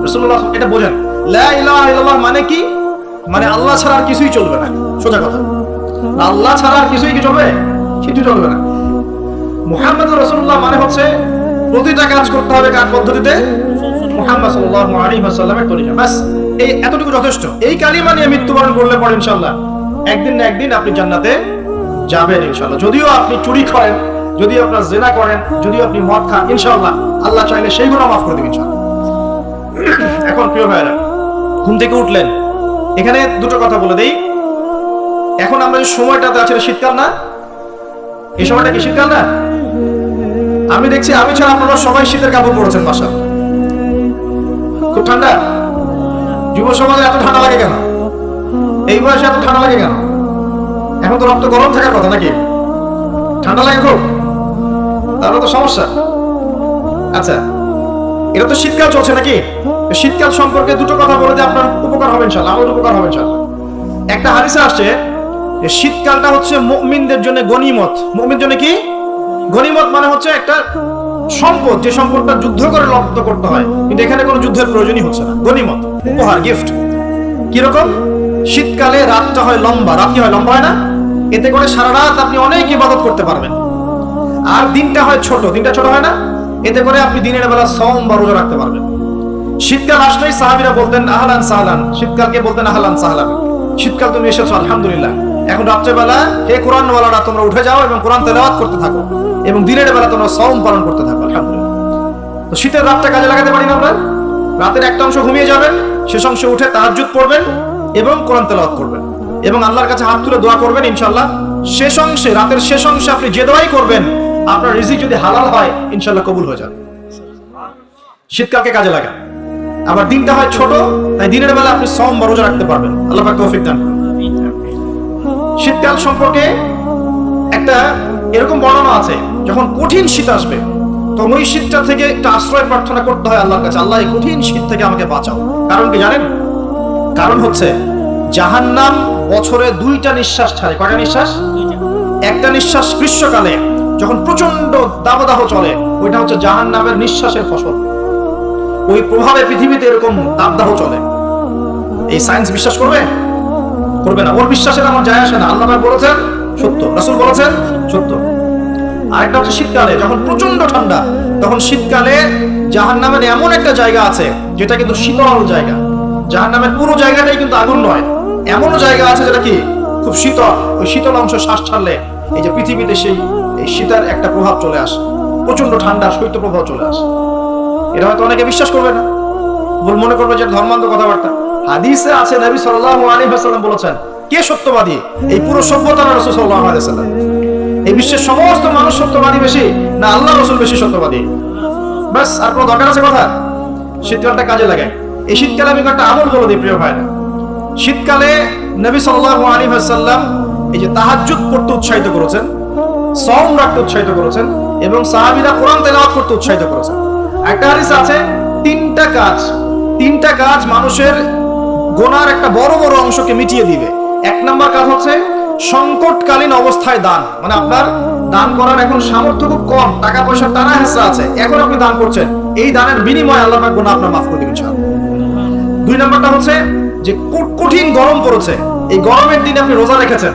রাসূলুল্লাহ। এটা বোঝেন। লা ইলাহা ইল্লাল্লাহ মানে কি? মানে আল্লাহ ছাড়া আর কিছুই চলবে না, সোজা কথা। আল্লাহ ছাড়া আর কিছুই কি চলবে? কিছু চলবে না। মুহাম্মদুর রাসূলুল্লাহ মানে হচ্ছে প্রতিটা কাজ করতে হবে কার পদ্ধতিতে? মুহাম্মদ সাল্লাল্লাহু আলাইহি ওয়াসাল্লামের তরিকা। বাস, এই এতটুকু যথেষ্ট। এই কালিমা নিয়ে মৃত্যুবরণ করলে পরে ইনশাআল্লাহ একদিন না একদিন আপনি জান্নাতে যাবেন ইনশাআল্লাহ। যদিও আপনি চুরি করেন, যদিও আপনার জিনা করেন, যদিও আপনি মদ খান, ইনশাআল্লাহ আল্লাহ চাইলে সেই গুনাহ মাফ করে দিবেন ইনশাআল্লাহ। এখন প্রিয় ভাইরা, ঘুম থেকে উঠলেন, এখানে দুটো কথা বলে দেই। এখন আমরা যে সময়টাতে আছে শীতকাল না? এই সময়টা কি শীতকাল না? আমি দেখছি আমি ছাড়া আপনারা সবাই শীতের কাপড় পরেছেন বাসায়। খুব ঠান্ডা। যুব সমাজে এত ঠান্ডা লাগে কেন? এই বয়সে এত ঠান্ডা লাগে কেন? এখন তো রক্ত গরম থাকার কথা নাকি? ঠান্ডা লাগে খুব, তাহলে তো সমস্যা। আচ্ছা, এটা তো শীতকাল চলছে নাকি? শীতকাল সম্পর্কে দুটো কথা বলে দিয়ে আপনার উপকার হবে ইনশাআল্লাহ, আমার উপকার হবে ইনশাআল্লাহ। একটা হাদিসে আসছে যে শীতকালটা হচ্ছে মুমিনদের জন্য গনিমত। মুমিনদের জন্য কি গনিমত? মানে হচ্ছে একটা সম্পদ, যে সম্পদটা যুদ্ধ করে লব্ধ করতে হয়, কিন্তু এখানে কোনো যুদ্ধের প্রয়োজনই হচ্ছে না। গনিমত, উপহার, গিফট। কিরকম? শীতকালে রাতটা হয় লম্বা, রাত কি হয় লম্বা হয় না? এতে করে সারা রাত আপনি অনেক ইবাদত করতে পারবেন। আর দিনটা হয় ছোট, দিনটা ছোট হয় না? এতে করে আপনি দিনের বেলা সওম বা রোজা রাখতে পারবেন। শীতকাল আসলেই সাহাবীরা বলতেন আহলান সাহলান, শীতকালকে বলতেন আহলান সাহলান, শীতকাল তুমি এসেছো আলহামদুলিল্লাহ। এখন রাত্রেবেলা হে কোরআনওয়ালারা তোমরা উঠে যাও এবং কোরআন তেলাওয়াত করতে থাকো, এবং দিনের বেলা তোমরা সওম পালন করতে থাকো আলহামদুলিল্লাহ। তো শীতের রাতটা কাজে লাগাতে পারি না আমরা? রাতের একটা অংশ ঘুমিয়ে যাবেন, শেষ অংশে উঠে তাহাজ্জুদ পড়বেন এবং কোরআন তেলাওয়াত করবেন এবং আল্লাহর কাছে হাত তুলে দোয়া করবেন। ইনশাআল্লাহ শেষ অংশে, রাতের শেষ অংশে আপনি যে দোয়াই করবেন, আপনার রিজিক যদি হালাল হয় ইনশাআল্লাহ কবুল হয়ে যাবে। শীতকালকে কাজে লাগান। আবার দিনটা হয় ছোট, তাই দিনের বেলা আপনি সওম বা রোজা রাখতে পারবেন। আল্লাহ পাক তৌফিক দান করুন। শীতকাল সম্পর্কে একটা এরকম বর্ণনা আছে, যখন কঠিন শীত আসবে তখন ওই শীতটা থেকে একটা আশ্রয় প্রার্থনা করতে হয় আল্লাহর কাছে, আল্লাহ এই কঠিন শীত থেকে আমাকে বাঁচাও। কারণ কি জানেন? কারণ হচ্ছে জাহান্নাম বছরে 2টা নিঃশ্বাস ছাড়ে। কয়টা নিঃশ্বাস? একটা নিঃশ্বাস গ্রীষ্মকালে যখন প্রচন্ড দাবদাহ চলে, ওইটা হচ্ছে জাহান্নামের নিঃশ্বাসের ফসল। ওই প্রভাবে পৃথিবীতে এরকম দাবদাহ চলে। এই সায়েন্স বিশ্বাস করবে? করবে না। ওর বিশ্বাসের আমার যায় আসে না। আল্লাহ পাক বলেছেন সত্য, রাসূল বলেছেন সত্য। আরেকটা হচ্ছে শীতকালে যখন প্রচন্ড ঠান্ডা, তখন শীতকালে জাহান্নামের এমন একটা জায়গা আছে যেটা কিন্তু শীতল জায়গা। জাহান্নামের পুরো জায়গাটাই কিন্তু আগুন নয়, এমনও জায়গা আছে যেটা কি খুব শীতল। ওই শীতল অংশ শ্বাস ছাড়লে এই যে পৃথিবীতে সেই এই শীতের একটা প্রভাব চলে আসে, প্রচন্ড ঠান্ডা শৈত্য প্রভাব চলে আসে। এটা হয়তো অনেকে বিশ্বাস করবে না, মনে করবে যে ধর্মান্ধ কথাবার্তা। হাদিসে আছে নবী সাল্লাল্লাহু আলাইহি ওয়াসাল্লাম বলেছেন, কে সত্যবাদী? এই পুরো সভ্যতা না রাসূল সাল্লাল্লাহু আলাইহি ওয়াসাল্লাম? এই বিশ্বের সমস্ত মানুষ সত্যবাদী বেশি না আল্লাহ রাসূল বেশি সত্যবাদী? বাস, আর কোনো দরকার আছে কথা? শীতকালটা কাজে লাগে। এই শীতকালে আমি একটা আমল বলে দিই প্রিয় ভাইরা। শীতকালে নবী সাল্লাল্লাহু আলাইহি ওয়াসাল্লাম এই যে তাহাজ্জুদ পড়তে উৎসাহিত করেছেন, সওম রাখতে উৎসাহিত করেছেন এবং সাহাবীরা কোরআন তেলাওয়াত করতে উৎসাহিত করেছেন। একটা হাদিস আছে, তিনটা কাজ মানুষের গুনার একটা বড় বড় অংশকে মিটিয়ে দিবে। 1 নম্বর কাজ হচ্ছে সংকটকালীন অবস্থায় দান। মানে আপনার দান করার এখন সামর্থ্য খুব কম, টাকা পয়সার টানা হেঁচড়া আছে, এখন আপনি দান করছেন, এই দানের বিনিময়ে আল্লাহ পাক গুনাহ আপনার মাফ করে দিবেন ইনশাআল্লাহ। 2 নম্বরটা হচ্ছে যে কঠিন গরম পড়েছে, এই গরমের দিনে আপনি রোজা রেখেছেন,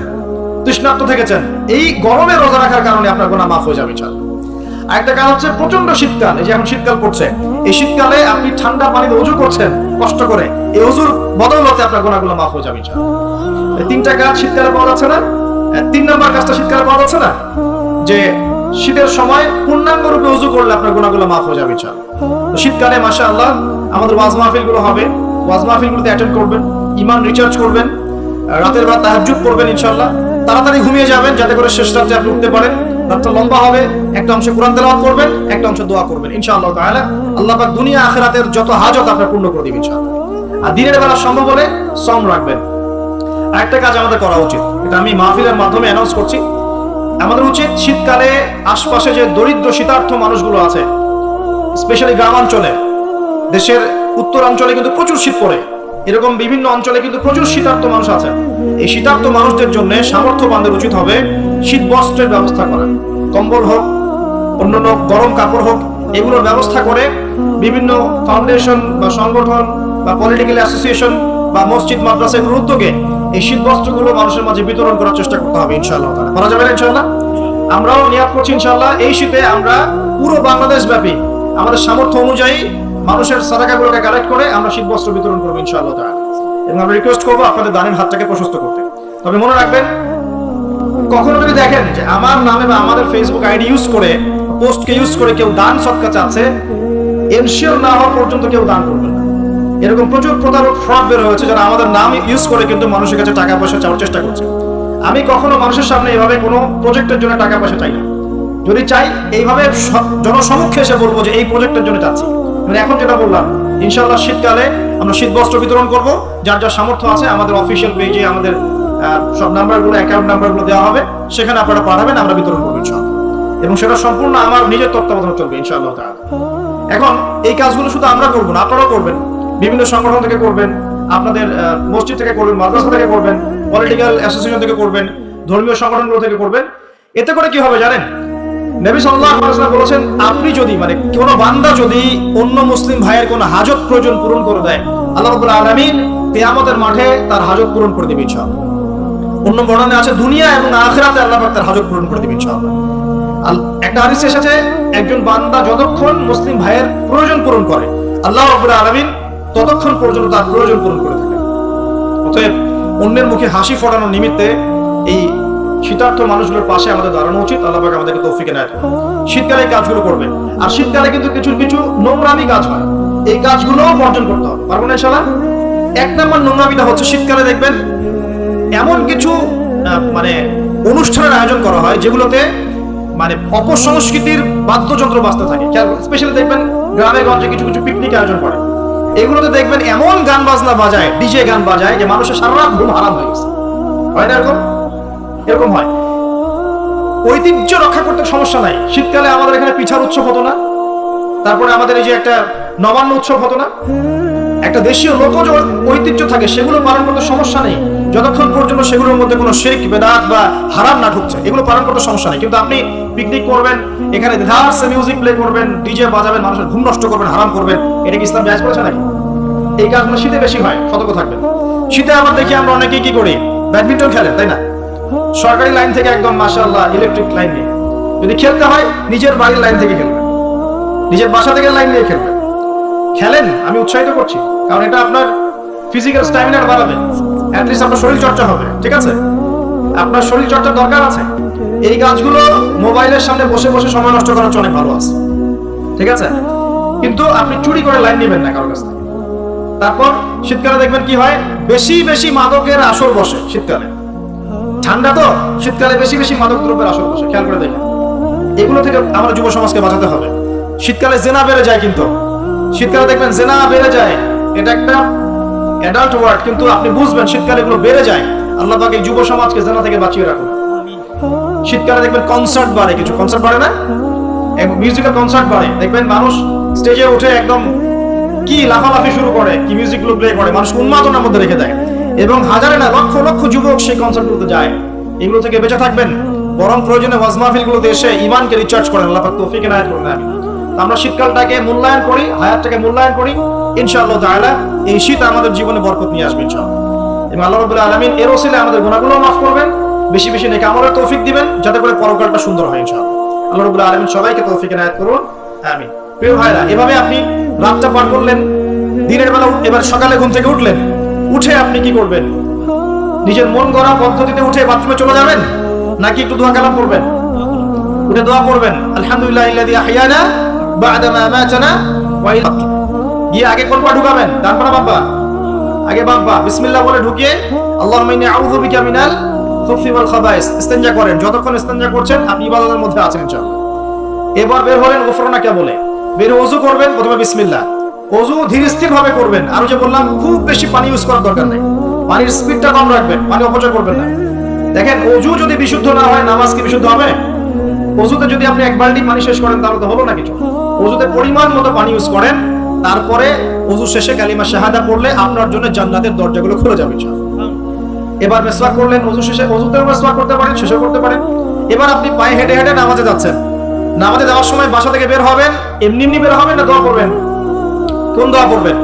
তৃষ্ণার্ত থেকেছেন, এই গরমে রোজা রাখার কারণে আপনার গুনাহ মাফ হয়ে যাবে ইনশাআল্লাহ। আরেকটা কাজ হচ্ছে প্রচন্ড শীতকাল, এই যে এখন শীতকাল পড়ছে, এই শীতকালে আপনি ঠান্ডা পানিতে ওযু করছেন কষ্ট করে, এই ওযুর বদৌলতে আপনার গুনাহগুলো মাফ হয়ে যাবে ইনশাআল্লাহ। এই 3টা কাজ শীতকালে পাওয়া যাচ্ছে না? 3 নম্বর কাজটা শীতকালে পাওয়া যাচ্ছে না, যে শীতের সময় পূর্ণাঙ্গ রূপে ওযু করলে আপনার গুনাহগুলো মাফ হয়ে যাবে ইনশাআল্লাহ। তো শীতকালে মাশাআল্লাহ আমাদের ওয়াজ মাহফিলগুলো হবে, ওয়াজ মাহফিলগুলোতে অ্যাটেন্ড করবেন, ঈমান রিচার্জ করবেন, রাতের বেলা তাহাজ্জুদ পড়বেন ইনশাআল্লাহ। তাড়াতাড়ি ঘুমিয়ে যাবেন যাতে করে শেষ রাতে আপনি উঠতে পারেন। রাতটা লম্বা হবে, একটা অংশে কোরআন তেলাওয়াত করবেন, একটা অংশে দোয়া করবেন ইনশাআল্লাহ তাআলা। আল্লাহ পাক দুনিয়া আখিরাতের যত হাজত আপনার পূর্ণ করে দিবেন ইনশাআল্লাহ। আর দিনের বেলা সম্ভব হলে সওম রাখবেন। আরেকটা কাজ আমাদের করা উচিত, এটা আমি মাহফিলের মাধ্যমে অ্যানাউন্স করছি। আমাদের উচিত শীতকালে আশপাশে যে দরিদ্র শীতার্থ মানুষগুলো আছে, স্পেশালি গ্রামাঞ্চলে, দেশের উত্তরাঞ্চলে কিন্তু প্রচুর শীত পড়ে, এরকম বিভিন্ন অঞ্চলে কিন্তু প্রচুর শীতার্থ মানুষ আছে। এই শীতার্থ মানুষদের জন্য সামর্থ্যবানদের উচিত হবে শীত বস্ত্রের ব্যবস্থা করা। কম্বল হোক, অন্যান্য গরম কাপড় হোক, এগুলোর ব্যবস্থা করে বিভিন্ন ফাউন্ডেশন বা সংগঠন বা পলিটিক্যাল অ্যাসোসিয়েশন বা মসজিদ মাদ্রাসাগুলোর উদ্যোগে এই শীত বস্ত্রগুলো মানুষের মাঝে বিতরণ করার চেষ্টা করতে হবে ইনশাআল্লাহ। করা যাবে না ইনশাআল্লাহ? আমরাও নিয়াত করছি ইনশাআল্লাহ এই শীতে আমরা পুরো বাংলাদেশ ব্যাপী আমাদের সামর্থ্য অনুযায়ী মানুষের সাদাকাগুলোকে কালেক্ট করে আমরা শীত বস্ত্র বিতরণ করবো ইনশাআল্লাহ তাআলা। এবং আমরা রিকোয়েস্ট করবো আপনাদের দানের হাতটাকে প্রশস্ত করতে। তবে মনে রাখবেন, কখনো যদি দেখেন যে আমার নামে বা আমাদের ফেসবুক আইডি ইউজ করে, পোস্টকে ইউজ করে কেউ দান সদকা চাচ্ছে, এনশিওর না হওয়া পর্যন্ত কেউ দান করবেন না। এরকম প্রচুর প্রতারক ফ্রড বের হয়েছে যারা আমাদের নাম ইউজ করে কিন্তু মানুষের কাছে টাকা পয়সা চাওয়ার চেষ্টা করছে। আমি কখনো মানুষের সামনে এভাবে কোনো প্রজেক্টের জন্য টাকা পয়সা চাই না। যদি চাই এইভাবে জনসমক্ষে এসে বলবো যে এই প্রজেক্টের জন্য চাচ্ছি। মানে এখন যেটা বললাম, ইনশাআল্লাহ শীতকালে আমরা শীত বস্ত্র বিতরণ করব। যার যার সামর্থ্য আছে আমাদের অফিসিয়াল পেজে আমাদের সব নাম্বারগুলো, অ্যাকাউন্ট নাম্বারগুলো দেওয়া হবে, সেখানে আপনারা পাঠাবেন, আমরা বিতরণ করবো ইনশাআল্লাহ। এবং সেটা সম্পূর্ণ আমার নিজের তত্ত্বাবধানে চলবে ইনশাআল্লাহ তাআলা। এখন এই কাজগুলো শুধু আমরা করবো না, আপনারাও করবেন। বিভিন্ন সংগঠন থেকে করবেন, আপনাদের মসজিদ থেকে করবেন, মাদ্রাসা থেকে করবেন, পলিটিক্যাল অ্যাসোসিয়েশন থেকে করবেন, ধর্মীয় সংগঠনগুলো থেকে করবেন। এতে করে কি হবে জানেন? নবী সাল্লাল্লাহু আলাইহি ওয়াসাল্লাম বলেছেন, আপনি যদি কোনো বান্দা যদি অন্য মুসলিম ভাইয়ের কোনো হাজত প্রয়োজন পূরণ করে দেয়, আল্লাহ রাব্বুল আলামিন কিয়ামতের মাঠে তার হাজত পূরণ করে দিবেন ইনশাআল্লাহ। অন্য বর্ণনায় আছে দুনিয়া এবং আখিরাতে আল্লাহ পাক তার হাজত পূরণ করে দিবেন ইনশাআল্লাহ। একটা হাদিসে এসেছে, একজন বান্দা যতক্ষণ মুসলিম ভাইয়ের প্রয়োজন পূরণ করে, আল্লাহ রাব্বুল আলামিন ততক্ষণ পর্যন্ত তার প্রয়োজন পূরণ করে থাকেন। অতএব অন্যের মুখে হাসি ফোটানোর নিমিত্তে এই শীতার্থ মানুষগুলোর পাশে আমাদের দাঁড়ানো উচিত। আল্লাহ পাক আমাদেরকে তৌফিক এনায়েত করুন। শীতকালে এই কাজগুলো করবেন। আর শীতকালে কিন্তু কিছু কিছু নোংরামি কাজ হয়, এই কাজগুলোও বর্জন করতে হবে। পারবো না ইনশাআল্লাহ? এক নম্বর নোংরামিটা হচ্ছে, শীতকালে দেখবেন এমন কিছু অনুষ্ঠানের আয়োজন করা হয় যেগুলোতে অপসংস্কৃতির বাদ্যযন্ত্র বাজতে থাকে। স্পেশালি দেখবেন গ্রামে গঞ্জে কিছু কিছু পিকনিক আয়োজন করে, এগুলোতে দেখবেন এমন গান বাজনা বাজায়, ডিজে গান বাজায়, যে মানুষের সারা রাত ঘুম হারাম হয়ে গেছে। হয় না এরকম হয়। ঐতিহ্য রক্ষা করতে সমস্যা নাই। শীতকালে আমাদের এখানে পিঠার উৎসব হতো না, তারপরে আমাদের এই যে একটা নবান্ন উৎসব হতো না, একটা দেশীয় লোকজ ঐতিহ্য থাকে, সেগুলো পালন করতে সমস্যা নেই, যতক্ষণ পর্যন্ত সেগুলোর মধ্যে কোনো শিরক বেদাত বা হারাম না ঢুকছে, এগুলো পালন করতে সমস্যা নেই। কিন্তু আপনি পিকনিক করবেন, এখানে ধারসে মিউজিক প্লে করবেন, ডিজে বাজাবেন, মানুষের ঘুম নষ্ট করবেন, হারাম করবেন, এটা কি ইসলাম জায়েজ করেছে নাকি? এই কাজগুলো শীতে বেশি হয়, সতর্ক থাকবেন। শীতে আবার দেখি আমরা অনেকেই কি করি, ব্যাডমিন্টন খেলেন, তাই না? সরকারি লাইন থেকে একদম মাশাআল্লাহ ইলেকট্রিক লাইন নিয়ে যদি খেলতে হয়, নিজের বাড়ির লাইন থেকে খেলবেন, নিজের বাসা থেকে লাইন নিয়ে খেলবেন। খেলেন, আমি উৎসাহিত করছি, কারণ এটা আপনার ফিজিক্যাল স্ট্যামিনা বাড়াবে, অ্যাটলিস্ট আপনার শরীর চর্চা হবে। ঠিক আছে, আপনার শরীর চর্চার দরকার আছে। এই কাজগুলো মোবাইলের সামনে বসে বসে সময় নষ্ট করার অনেক ভালো আছে, ঠিক আছে? কিন্তু আপনি চুরি করে লাইন নেবেন না কারোর কাছ থেকে। তারপর শীতকালে দেখবেন কি হয়, বেশি বেশি মাদকের আসর বসে শীতকালে। ঠান্ডা তো, শীতকালে বেশি বেশি মাদক দ্রব্যের আসর বসে, খেয়াল করে দেখেন। এগুলো থেকে আমরা যুব সমাজকে বাঁচাতে হবে। শীতকালে জেনা বেড়ে যায়, কিন্তু শীতকালে দেখবেন জেনা বেড়ে যায়, এটা একটা অ্যাডাল্ট ওয়ার্ড, কিন্তু আপনি বুঝবেন শীতকালে এগুলো বেড়ে যায়। আল্লাহ পাক এই যুব সমাজকে জেনা থেকে বাঁচিয়ে রাখুন। শীতকালে দেখবেন কনসার্ট বাড়ে, কিছু কনসার্ট বাড়ে না, মিউজিক্যাল কনসার্ট বাড়ে, দেখবেন মানুষ স্টেজে উঠে একদম কি লাফালাফি শুরু করে, কি মিউজিক গুলো প্লে করে, মানুষ উন্মাদনার মধ্যে রেখে দেয়, এবং হাজারে না লক্ষ লক্ষ যুবক সেই কনসার্টগুলোতে যায়। এগুলো থেকে বেঁচে থাকবেন, বরং প্রয়োজনে ওয়াজ মাহফিলগুলোতে এসে ঈমানকে রিচার্জ করেন। আল্লাহ পাক তৌফিক এনায়েত করুন। আমরা শীতকালটাকে মূল্যায়ন করি, হায়াতটাকে মূল্যায়ন করি, ইনশাআল্লাহ তাআলা এই শীত আমাদের জীবনে বরকত নিয়ে আসবে ইনশাআল্লাহ। এবং আল্লাহ রাব্বুল আলামিন এর ওসিলায় আমাদের গুনাহগুলো মাফ করবেন, বেশি বেশি নেক আমলের তৌফিক দিবেন, যাতে করে পরকালটা সুন্দর হয় ইনশাআল্লাহ। আল্লাহ রাব্বুল আলামিন সবাইকে তৌফিক এনায়েত করুন, আমিন। প্রিয় ভাইরা, এভাবে আপনি রাতটা পার করলেন, দিনের বেলা এবার সকালে ঘুম থেকে উঠলেন, উঠে আপনি কি করবেন? নিজের মন গড়া পদ্ধতিতে উঠে বাথরুমে চলে যাবেন, নাকি একটু দোয়া কালাম করবেন? উঠে দোয়া করবেন, আলহামদুলিল্লাহিল্লাযী আহইয়ানা বা'দা মা আমাতানা ওয়া ইলাইহি নুশুর। গিয়ে আগে কোন পা ঢুকাবেন? ডান পা না বাম পা? আগে বাম পা। বিসমিল্লাহ বলে ঢুকিয়ে আল্লাহুম্মা ইন্নী আউযু বিকা মিনাল খুবসি ওয়াল খাবাইস, ইস্তেনজা করেন। যতক্ষণ ইস্তেনজা করছেন আপনি ইবাদতের মধ্যে আছেন ইনশাআল্লাহ। এবার বের হলেন, গুফরানাকা বলে বের ওযু করবেন। প্রথমে বিসমিল্লাহ, ওযু ধীর স্থির ভাবে করবেন। আর যে বললাম, খুব বেশি পানি ইউজ করার দরকার নেই, পানির স্পিডটা কম রাখবেন, পানি অপচয় করবেন না। দেখেন, ওযু যদি বিশুদ্ধ না হয়, নামাজ কি বিশুদ্ধ হবে? ওযুতে যদি আপনি এক বালতি পানি শেষ করেন, তাহলে তো হলো না কিছু। ওযুতে পরিমাণ মতো পানি ইউজ করেন, তারপরে ওযু শেষে কালিমা শাহাদা পড়লে আপনার জন্য জান্নাতের দরজাগুলো খুলে যাবে ইনশাআল্লাহ। এবার মিসওয়াক করলেন, ওযু শেষে, ওযুতেও মিসওয়াক করতে পারেন, শেষেও করতে পারেন। এবার আপনি পায়ে হেঁটে হেঁটে নামাজে যাচ্ছেন। নামাজে যাওয়ার সময় বাসা থেকে বের হবেন, এমনি এমনি বের হবেন না দোয়া করবেন? কোন দোয়া পড়বেন?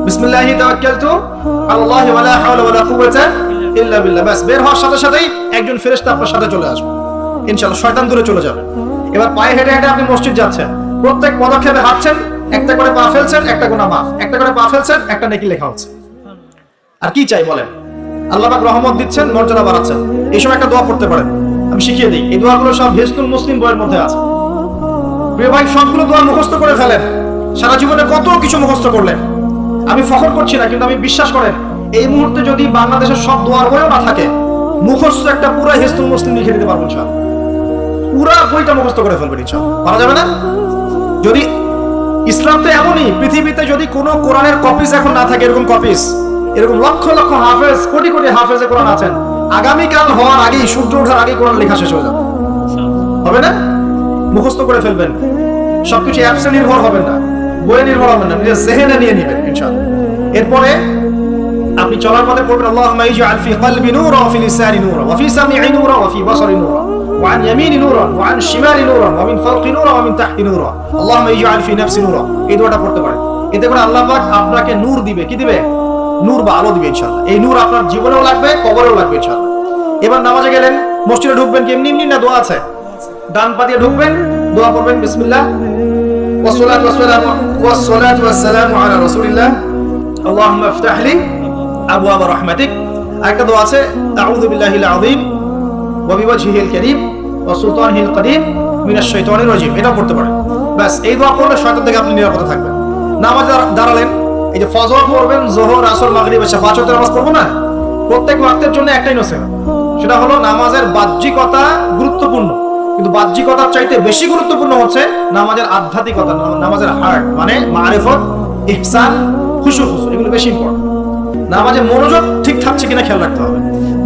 বিসমিল্লাহি তাওয়াক্কালতু আলাল্লাহি ওয়া লা হাওলা ওয়া লা কুওয়াতা ইল্লা বিল্লাহ। বাস, বের হওয়ার সাথে সাথেই একজন ফেরেশতা আপনার সাথে চলে আসবে ইনশাআল্লাহ, শয়তান দূরে চলে যাবে। এবার পায়ে হেঁটে হেঁটে আপনি মসজিদ যাচ্ছেন, প্রত্যেক পদক্ষেপে হাঁটছেন, একটা করে পা ফেলছেন, একটা গুনাহ মাফ, একটা করে পা ফেলছেন, একটা নেকি লেখা হচ্ছে। আর কি চাই বলেন? আল্লাহ পাক রহমত দিচ্ছেন, মর্যাদা বাড়াচ্ছেন। এই সময় একটা দোয়া করতে পারেন, আমি শিখিয়ে দিই। এই দোয়াগুলো সব হিজতুল মুসলিম বইয়ের মধ্যে আছে। প্রিয় ভাই, সবগুলো দোয়া মুখস্থ করে ফেলেন। সারা জীবনে কত কিছু মুখস্থ করলেন। আমি ফখর করছি না, কিন্তু আমি বিশ্বাস করেন, এই মুহূর্তে যদি বাংলাদেশের সব দোয়ার বইও না থাকে, মুখস্থ একটা পুরো হিজতুল মুসলিম লিখে দিতে পারবেন ইনশাআল্লাহ। পুরা বইটা মুখস্থ করে ফেলবেন ইনশাআল্লাহ। পারা যাবে না? যদি ইসলাম তো এমনই, পৃথিবীতে যদি কোনো কোরআনের কপিস এখন না থাকে, এরকম কপিস, এরকম লক্ষ লক্ষ হাফেজ, কোটি কোটি হাফেজে কোরআন আছেন, আগামীকাল হওয়ার আগেই, সূর্য ওঠার আগেই কোরআন লেখা শেষ হয়ে যাবে। হবে না? মুখস্থ করে ফেলবেন। সবকিছু অ্যাপসে নির্ভর হবেন না, বইয়ে নির্ভর হবেন না, নিজের জেহেনে নিয়ে নেবেন ইনশাআল্লাহ। এরপরে আপনি চলার পথে পড়বেন আল্লাহুম্মা ইজআল ফি কলবি নূরা ওয়া ফি লিসানি নূরা ওয়া ফি সামঈ নূরা ওয়া ফি বাসারি নূরা ওয়া আন ইয়ামিনি নূরা ওয়া আন শিমালি নূরা ওয়া মিন ফাওকি নূরা ওয়া মিন তাহতি নূরা আল্লাহুম্মা ইজআল ফি নাফসি নূরা। এই দোয়াটা পড়তে পারেন। এতে করে আল্লাহ পাক আপনাকে নূর দিবে। কি দিবে? নূর বা আলো দিবে ইনশাআল্লাহ। এই নূর আপনার জীবনেও লাগবে, কবরেও লাগবে ইনশাআল্লাহ। এবার নামাজে গেলেন, মসজিদে ঢুকবেন, কি এমনি এমনি না দোয়া আছে? ডান পা দিয়ে ঢুকবেন, দোয়া করবেন বিসমিল্লাহ ওয়াসসালাতু ওয়াসসালামু আলা রাসূলিল্লাহ আল্লাহুম্মা ইফতাহ লি আবওয়াব রাহমাতিক। আরেকটা দোয়া আছে আউযু বিল্লাহিল আযীম ওয়া বিওয়াজহিল কারীম ওয়া সুলতানিল কারীম মিনাশ শাইতানির রাজীম। এটা পড়তে পারেন। ব্যাস এই দোয়া পড়লে শয়তান থেকে আপনি নিরাপদে থাকবেন। নামাজে দাঁড়ালেন, এই যে ফজর পড়বেন, যোহর, আসর, মাগরিব, এশা, 5 ওয়াক্তের নামাজ পড়বো না? প্রত্যেক ওয়াক্তের জন্য একটাই নসিহত, সেটা হলো নামাজের বাহ্যিকতা গুরুত্বপূর্ণ, কিন্তু বাহ্যিকতার চাইতে বেশি গুরুত্বপূর্ণ হচ্ছে নামাজের আধ্যাত্মিকতা, নামাজের হার্ট, মানে মারিফত, ইহসান, খুশু, এগুলো বেশি ইম্পর্টেন্ট। নামাজে মনোযোগ ঠিক থাকছে কিনা খেয়াল রাখতে হবে।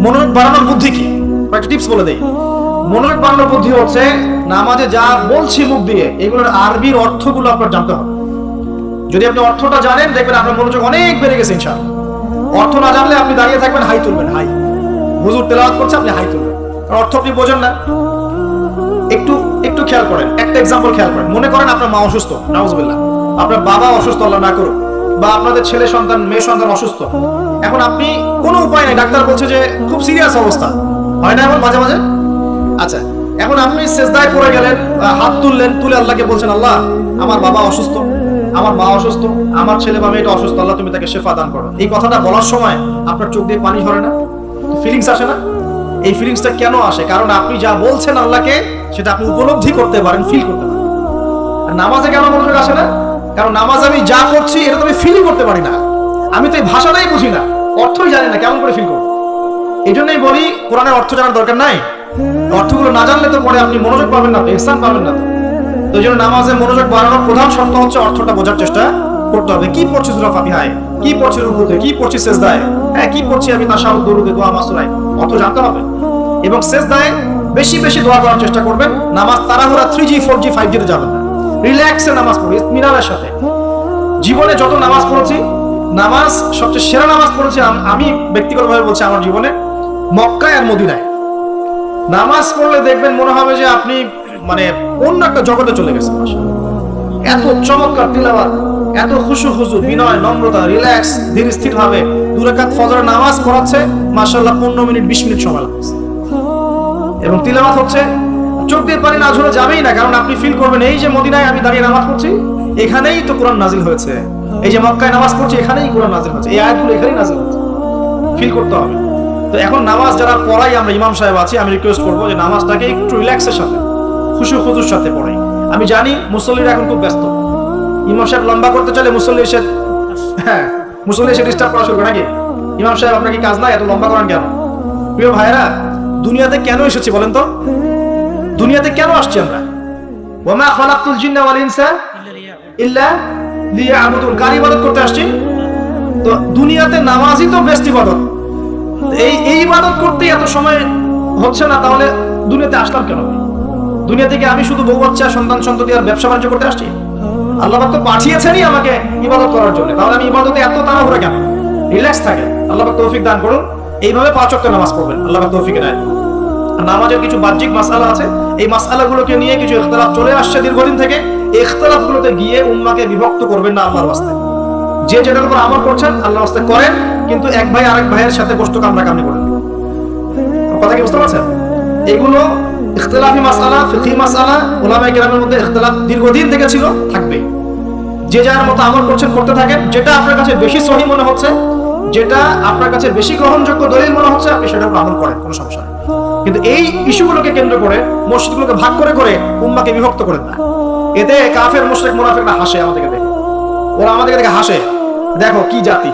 মনোযোগ বাড়ানোর বুদ্ধি কি? একটা টিপস বলে দেই। মনোযোগ বাড়ানোর বুদ্ধি হচ্ছে নামাজে যা বলছি মুখ দিয়ে, এগুলোর আরবির অর্থগুলো আপনার জানতে হবে। যদি আপনি অর্থটা জানেন, দেখবেন আপনার মনোযোগ অনেক বেড়ে গেছে ইনশাআল্লাহ। অর্থ না জানলে আপনি দাঁড়িয়ে থাকবেন, হাই তুলবেন, হাই। হুজুর তেলাওয়াত করছে, আপনি হাই তুলবেন, কারণ অর্থ আপনি বোঝেন না। একটু খেয়াল করেন, একটা এক্সাম্পল খেয়াল করেন। মনে করেন আপনার মা অসুস্থ, নাউজুবিল্লাহ, আপনার বাবা অসুস্থ, আল্লাহ না করুক, বা আপনাদের ছেলে সন্তান, মেয়ে সন্তান অসুস্থ। এখন আপনি কোনো উপায় নেই, ডাক্তার বলছে যে খুব সিরিয়াস অবস্থা, হয় না এমন মাঝে মাঝে? আচ্ছা, এখন আপনি সেজদায় পড়ে গেলেন, হাত তুললেন, তুলে আল্লাহকে বলছেন, আল্লাহ আমার বাবা অসুস্থ, আমার মা অসুস্থ, আমার ছেলে বা মেয়েটা অসুস্থ, আল্লাহ তুমি তাকে শেফা দান করো। এই কথাটা বলার সময় আপনার চোখ দিয়ে পানি ঝরে না? ফিলিংস আসে না? এই ফিলিংসটা কেন আসে? কারণ আপনি যা বলছেন আল্লাহকে, সেটা আপনি উপলব্ধি করতে পারেন, ফিল করতে পারেন। আর নামাজে কেন মনোযোগ আসে না? কারণ নামাজ আমি যা করছি এটা তো আমি ফিলই করতে পারি না। আমি তো এই ভাষাটাই বুঝি না, অর্থই জানি না, কেমন করে ফিল করবো? এই জন্যই বলি কোরআনের অর্থ জানার দরকার নাই। অর্থগুলো না জানলে তো পরে আপনি মনোযোগ পাবেন না, ইহসান পাবেন না। তো এই জন্য নামাজে মনোযোগ বাড়ানোর প্রধান শর্ত হচ্ছে অর্থটা বোঝার চেষ্টা করতে হবে। কি পড়ছি সূরা ফাতিহায়, কি পড়ছি রুকুতে, কি পড়ছি সেজদায়, কি পড়ছি আমি তাশাহুদ, দুরুদে, দোয়া, মাসুরায়, অর্থ জানতে হবে। এবং সেজদায় বেশি বেশি দোয়া করার চেষ্টা করবেন। নামাজ তাড়াহুড়া 3G 4G 5G তে যাবেন না, রিল্যাক্সে নামাজ পড়ি, ইতমিনানের সাথে। জীবনে যত নামাজ পড়েছি, নামাজ সবচেয়ে সেরা নামাজ পড়েছি আমি ব্যক্তিগতভাবে বলছি আমার জীবনে মক্কায় আর মদিনায়। নামাজ পড়লে দেখবেন মনে হবে যে আপনি মানে অন্য একটা জগতে চলে গেছেন। এত চমৎকার তিলাওয়াত, এত খুশু, বিনয়, নম্রতা, রিল্যাক্স, ধীর স্থির ভাবে 2 রাকাত ফজরের নামাজ পড়াচ্ছে, মাশাআল্লাহ 15 মিনিট 20 মিনিট সময় লাগছে। এবং তিলাওয়াত হচ্ছে, চোখ দিয়ে পানি না ঝরে যাবেই না, কারণ আপনি ফিল করবেন এই যে মদিনায় আমি দাঁড়িয়ে নামাজ পড়ছি, এখানেই তো কোরআন নাজিল হয়েছে। এই যে মক্কায় নামাজ পড়ছি, এখানেই কোরআন নাজিল হয়েছে, এই আয়াতগুলো এখানেই নাজিল হয়েছে। ফিল করতে হবে। তো এখন নামাজ যারা পড়াই, আমরা ইমাম সাহেব আছি, আমি রিকোয়েস্ট করবো যে নামাজটাকে একটু রিল্যাক্সের সাথে, খুশুর সাথে পড়াই। আমি জানি মুসল্লিরা এখন খুব ব্যস্ত, ইমাম সাহেব লম্বা করতে চলে মুসল্লি এসে ডিস্টার্ব করা শুরু করে, নাকি ইমাম সাহেব আপনার কি কাজ নাই, এত লম্বা করেন কেন? প্রিয় ভাইরা, দুনিয়াতে কেন এসেছি বলেন তো? দুনিয়াতে কেন আসছি আমরা? ওয়ামা খালাকতুল জিন্না ওয়াল ইনসা ইল্লা লিয়াবুদুন, কার ইবাদত করতে আসছি? তো দুনিয়াতে নামাজই তো বেস্ট ইবাদত। এই ইবাদত করতে এত সময় হচ্ছে না, তাহলে দুনিয়াতে আসলাম কেন? দুনিয়া থেকে আমি শুধু বউ বাচ্চা, সন্তান সন্ততি আর ব্যবসা বাণিজ্য করতে আসছি? আল্লাহ পাক তো পাঠিয়েছেনই আমাকে ইবাদত করার জন্য, তাহলে আমি ইবাদতে এত তাড়াহুড়া কেন? রিল্যাক্স থাকে। আল্লাহ পাক তৌফিক দান করুন। এইভাবে 5 ওয়াক্ত নামাজ পড়বেন, আল্লাহ পাক তৌফিক দেন। নামাজের কিছু বাহ্যিক মাসআলা আছে, এই মাসআলাগুলোকে নিয়ে কিছু ইখতিলাফ চলে আসছে দীর্ঘদিন থেকে। এই ইখতিলাফগুলোতে গিয়ে উম্মাহকে বিভক্ত করবেন না আল্লাহর ওয়াস্তে। যে যেটার উপর আমল করছেন আল্লাহর ওয়াস্তে করেন, কিন্তু এক ভাই আরেক ভাইয়ের সাথে কষ্ট কামড়াকামড়ি করেন। কথা কি বুঝতে পারছেন? এগুলো ইখতিলাফি মাসআলা, ফিকহি মাসআলা, উলামায়ে কেরামের মধ্যে ইখতিলাফ দীর্ঘদিন থেকে ছিল, থাকবে। যে যার মতো আমল করছেন, করতে থাকেন। যেটা আপনার কাছে বেশি সহিহ মনে হচ্ছে, যেটা আপনার কাছে বেশি গ্রহণযোগ্য দলিল মনে হচ্ছে, আপনি সেটার উপর আমল করেন, কোনো সমস্যা নেই। কিন্তু এই ইস্যুগুলোকে কেন্দ্র করে, মসজিদগুলোকে ভাগ করে করে উম্মাহকে বিভক্ত করেন না। এতে কাফের, মুশরিক, মুনাফিকরা হাসে আমাদেরকে দেখে, ওরা আমাদেরকে দেখে হাসে, দেখো কি জাতি,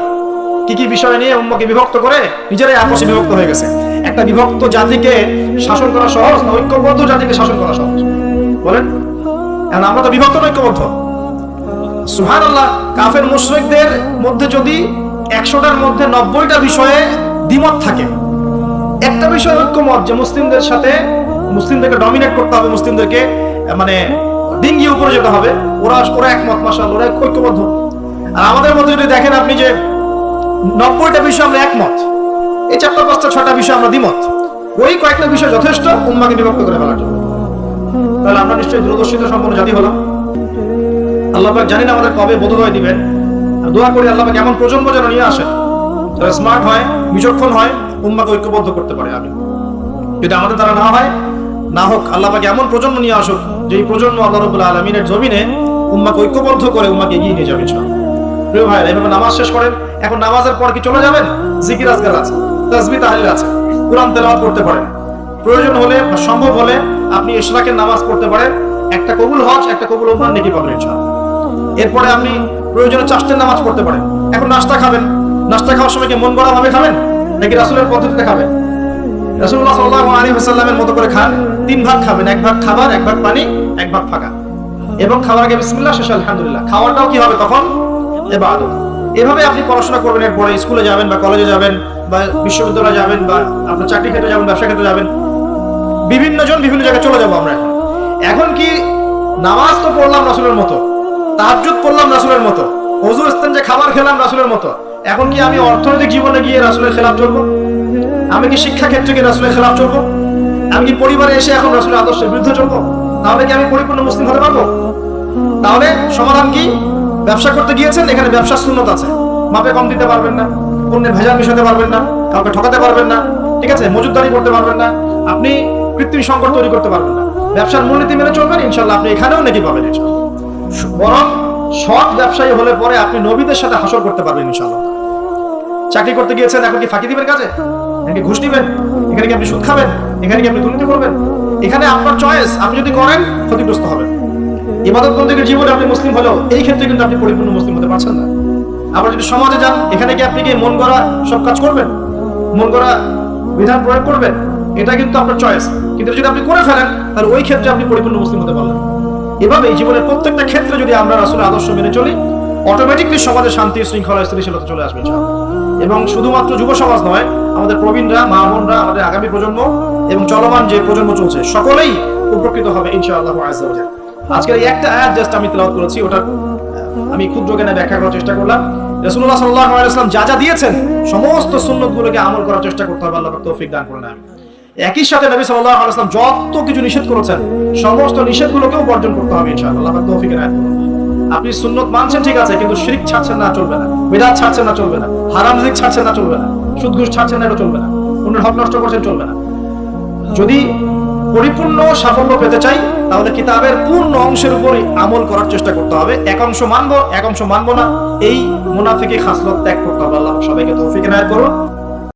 কি বিষয় নিয়ে উম্মাহকে বিভক্ত করে নিজেরাই আপসে বিভক্ত হয়ে গেছে। একটা বিভক্ত জাতিকে শাসন করা সহজ না ঐক্যবদ্ধ জাতিকে শাসন করা সহজ? বলেন। এখন আমরা তো বিভক্ত না ঐক্যবদ্ধ। সুবহানাল্লাহ, কাফের মুশরিকদের মধ্যে যদি 100টার মধ্যে 90টা বিষয়ে দ্বিমত থাকে, একটা বিষয় ঐক্যমত যে মুসলিমদেরকে ডমিনেট করতে হবে, মুসলিমদেরকে মানে ডিঙ্গিয়ে উপরে যেতে হবে, ওরা একমত, মাশাআল্লাহ, ওরা ঐক্যবদ্ধ। আর আমাদের মধ্যে যদি দেখেন আপনি যে 90টা বিষয় আমরা একমত, এই 4-5-6টা বিষয় আমরা দ্বিমত, ওই কয়েকটা বিষয় যথেষ্ট উম্মাকে বিভক্ত করে ফেলার জন্য। তাহলে আমরা নিশ্চয়ই দূরদর্শিতা সম্পন্ন জাতি হলাম। আল্লাহ পাক জানি না আমাদের কবে বোধোদয় দিবেন। দোয়া করি আল্লাহ পাক এমন প্রজন্ম যেন নিয়ে আসেন যারা স্মার্ট হয়, বিচক্ষণ হয়, উম্মাকে ঐক্যবদ্ধ করতে পারে। আমি যদি আমাদের দ্বারা না হয়, না হোক, আল্লাহ পাক এমন প্রজন্ম নিয়ে আসুক যে প্রজন্ম আল্লাহ রাব্বুল আলামিনের জমিনে উম্মাকে ঐক্যবদ্ধ করে উম্মাকে এগিয়ে নিয়ে যাবে ইনশাআল্লাহ। প্রিয় ভাই, এইভাবে নামাজ শেষ করেন। এখন নামাজের পর কি চলে যাবেন? জিকির আজকার আছে, তাসবিহ তাহলিল আছে, কুরআন তেলাওয়াত করতে পারেন। প্রয়োজন হলে বা সম্ভব হলে আপনি ইশরাকের নামাজ পড়তে পারেন। একটা কবুল হজ, একটা কবুল উমরার নেকি পাবেন ইনশাআল্লাহ। এরপরে আপনি প্রয়োজনে চাষতের নামাজ পড়তে পারেন। এখন নাস্তা খাবেন, নাস্তা খাওয়ার সময় কি মন গড়া ভাবে খাবেন নাকি রাসূলের পদ্ধতিতে খাবেন? রাসূলুল্লাহ সাল্লাল্লাহু আলাইহি ওয়াসাল্লামের মতো করে খান। 3 ভাগ খাবেন, 1 ভাগ খাবার, 1 ভাগ পানি, 1 ভাগ ফাঁকা। এবং খাওয়ার আগে বিসমিল্লাহ, শেষে আলহামদুলিল্লাহ। খাওয়াটাও কি হবে তখন? ইবাদত। এভাবে আপনি পড়াশোনা করবেন। এরপরে স্কুলে যাবেন বা কলেজে যাবেন বা বিশ্ববিদ্যালয়ে যাবেন বা আপনার চাকরি ক্ষেত্রে যাবেন, ব্যবসা ক্ষেত্রে যাবেন, বিভিন্ন জায়গায় চলে যাবো আমরা। এখন কি নামাজ তো পড়লাম রাসূলের মতো, তাহাজ্জুদ পড়লাম রাসূলের মতো, ওযু ইস্তেঞ্জা খাবার খেলাম রাসূলের মতো। এখন কি আমি অর্থনৈতিক জীবনে গিয়ে রাসূলের খেলাফ চলবো? আমি কি শিক্ষা ক্ষেত্রে গিয়ে রাসূলের খেলাফ চলবো? আমি কি পরিবারে এসে এখন রাসূলের আদর্শের বিরুদ্ধে চলবো? তাহলে কি আমি পরিপূর্ণ মুসলিম হতে পারবো? তাহলে সমাধান কি? ব্যবসা করতে গিয়েছেন, এখানে ব্যবসার সুন্নত আছে। মাপে কম দিতে পারবেন না, পণ্যে ভেজাল মিশাতে পারবেন না, কাউকে ঠকাতে পারবেন না, ঠিক আছে, মজুদদারি করতে পারবেন না, আপনি কৃত্রিম সংকট তৈরি করতে পারবেন না। ব্যবসার মূলনীতি মেনে চলবেন, ইনশাআল্লাহ আপনি এখানেও নেকি পাবেন ইনশাআল্লাহ। বরং সৎ ব্যবসায়ী হলে পরে আপনি নবীদের সাথে হাসর করতে পারবেন ইনশাআল্লাহ। চাকরি করতে গিয়েছেন, এখন কি ফাঁকি দিবেন কাজে? নাকি ঘুষ দিবেন? এখানে কি আপনি সুদ খাবেন? এখানে কি আপনি দুর্নীতি করবেন? এখানে আপনার চয়েস। আপনি যদি করেন ক্ষতিগ্রস্ত হবেন। ইবাদত বন্দেগীর জীবনে আপনি মুসলিম হলেও এই ক্ষেত্রে কিন্তু আপনি পরিপূর্ণ মুসলিম হতে পারছেন না। আবার যদি সমাজে যান, এখানে কি আপনি কি মন গড়া সব কাজ করবেন, মন গড়া বিধান প্রয়োগ করবেন? এটা কিন্তু আপনার চয়েস। কিন্তু যদি আপনি করে ফেলেন, তাহলে ওই ক্ষেত্রে আপনি পরিপূর্ণ মুসলিম হতে পারলেন। এভাবে এই জীবনের প্রত্যেকটা ক্ষেত্রে যদি আমরা রাসূলের আদর্শ মেনে চলি, অটোমেটিকলি সমাজে শান্তি, শৃঙ্খলা, স্থিতিশীলতা চলে আসবে ইনশাআল্লাহ। এবং শুধুমাত্র যুব সমাজ নয়, আমাদের প্রবীণরা, মা বোনরা, আমাদের আগামী প্রজন্ম এবং চলমান যে প্রজন্ম চলছে, সকলেই উপকৃত হবে ইনশাআল্লাহ আযজা ওয়া জাল। আজকের এই একটা আয়াত জাস্ট আমি তেলাওয়াত করেছি, ওটা আমি ক্ষুদ্র জ্ঞানে ব্যাখ্যা করার চেষ্টা করলাম। রাসূলুল্লাহ সাল্লাল্লাহু আলাইহি ওয়াসাল্লাম যা দিয়েছেন সমস্ত সুন্নতগুলোকে আমল করার চেষ্টা করতে হবে। আল্লাহ পাক তৌফিক দান করুন। একই সাথে নবী সাল্লাল্লাহু আলাইহি ওয়াসাল্লাম যত কিছু নিষেধ করেছেন, সমস্ত নিষেধগুলোকেও বর্জন করতে হবে ইনশাআল্লাহ। আল্লাহ পাক তৌফিক দান করুন। আপনি সুন্নত মানছেন ঠিক আছে, কিন্তু শিরক ছাড়ছেন না, চলবে না। বিদআত ছাড়ছেন না, চলবে না। হারাম রিজিক ছাড়ছেন না, চলবে না। সুদ ঘুষ ছাড়ছেন না, এটা চলবে না। অন্যের হক নষ্ট করছেন, চলবে না। যদি পরিপূর্ণ সাফল্য পেতে চাই, তাহলে কিতাবের পূর্ণ অংশের উপরই আমল করার চেষ্টা করতে হবে। এক অংশ মানবো, এক অংশ মানবো না, এই মুনাফিকি খাসলত ত্যাগ করতে হবে। আল্লাহ সবাইকে তৌফিক এনায়েত করুন।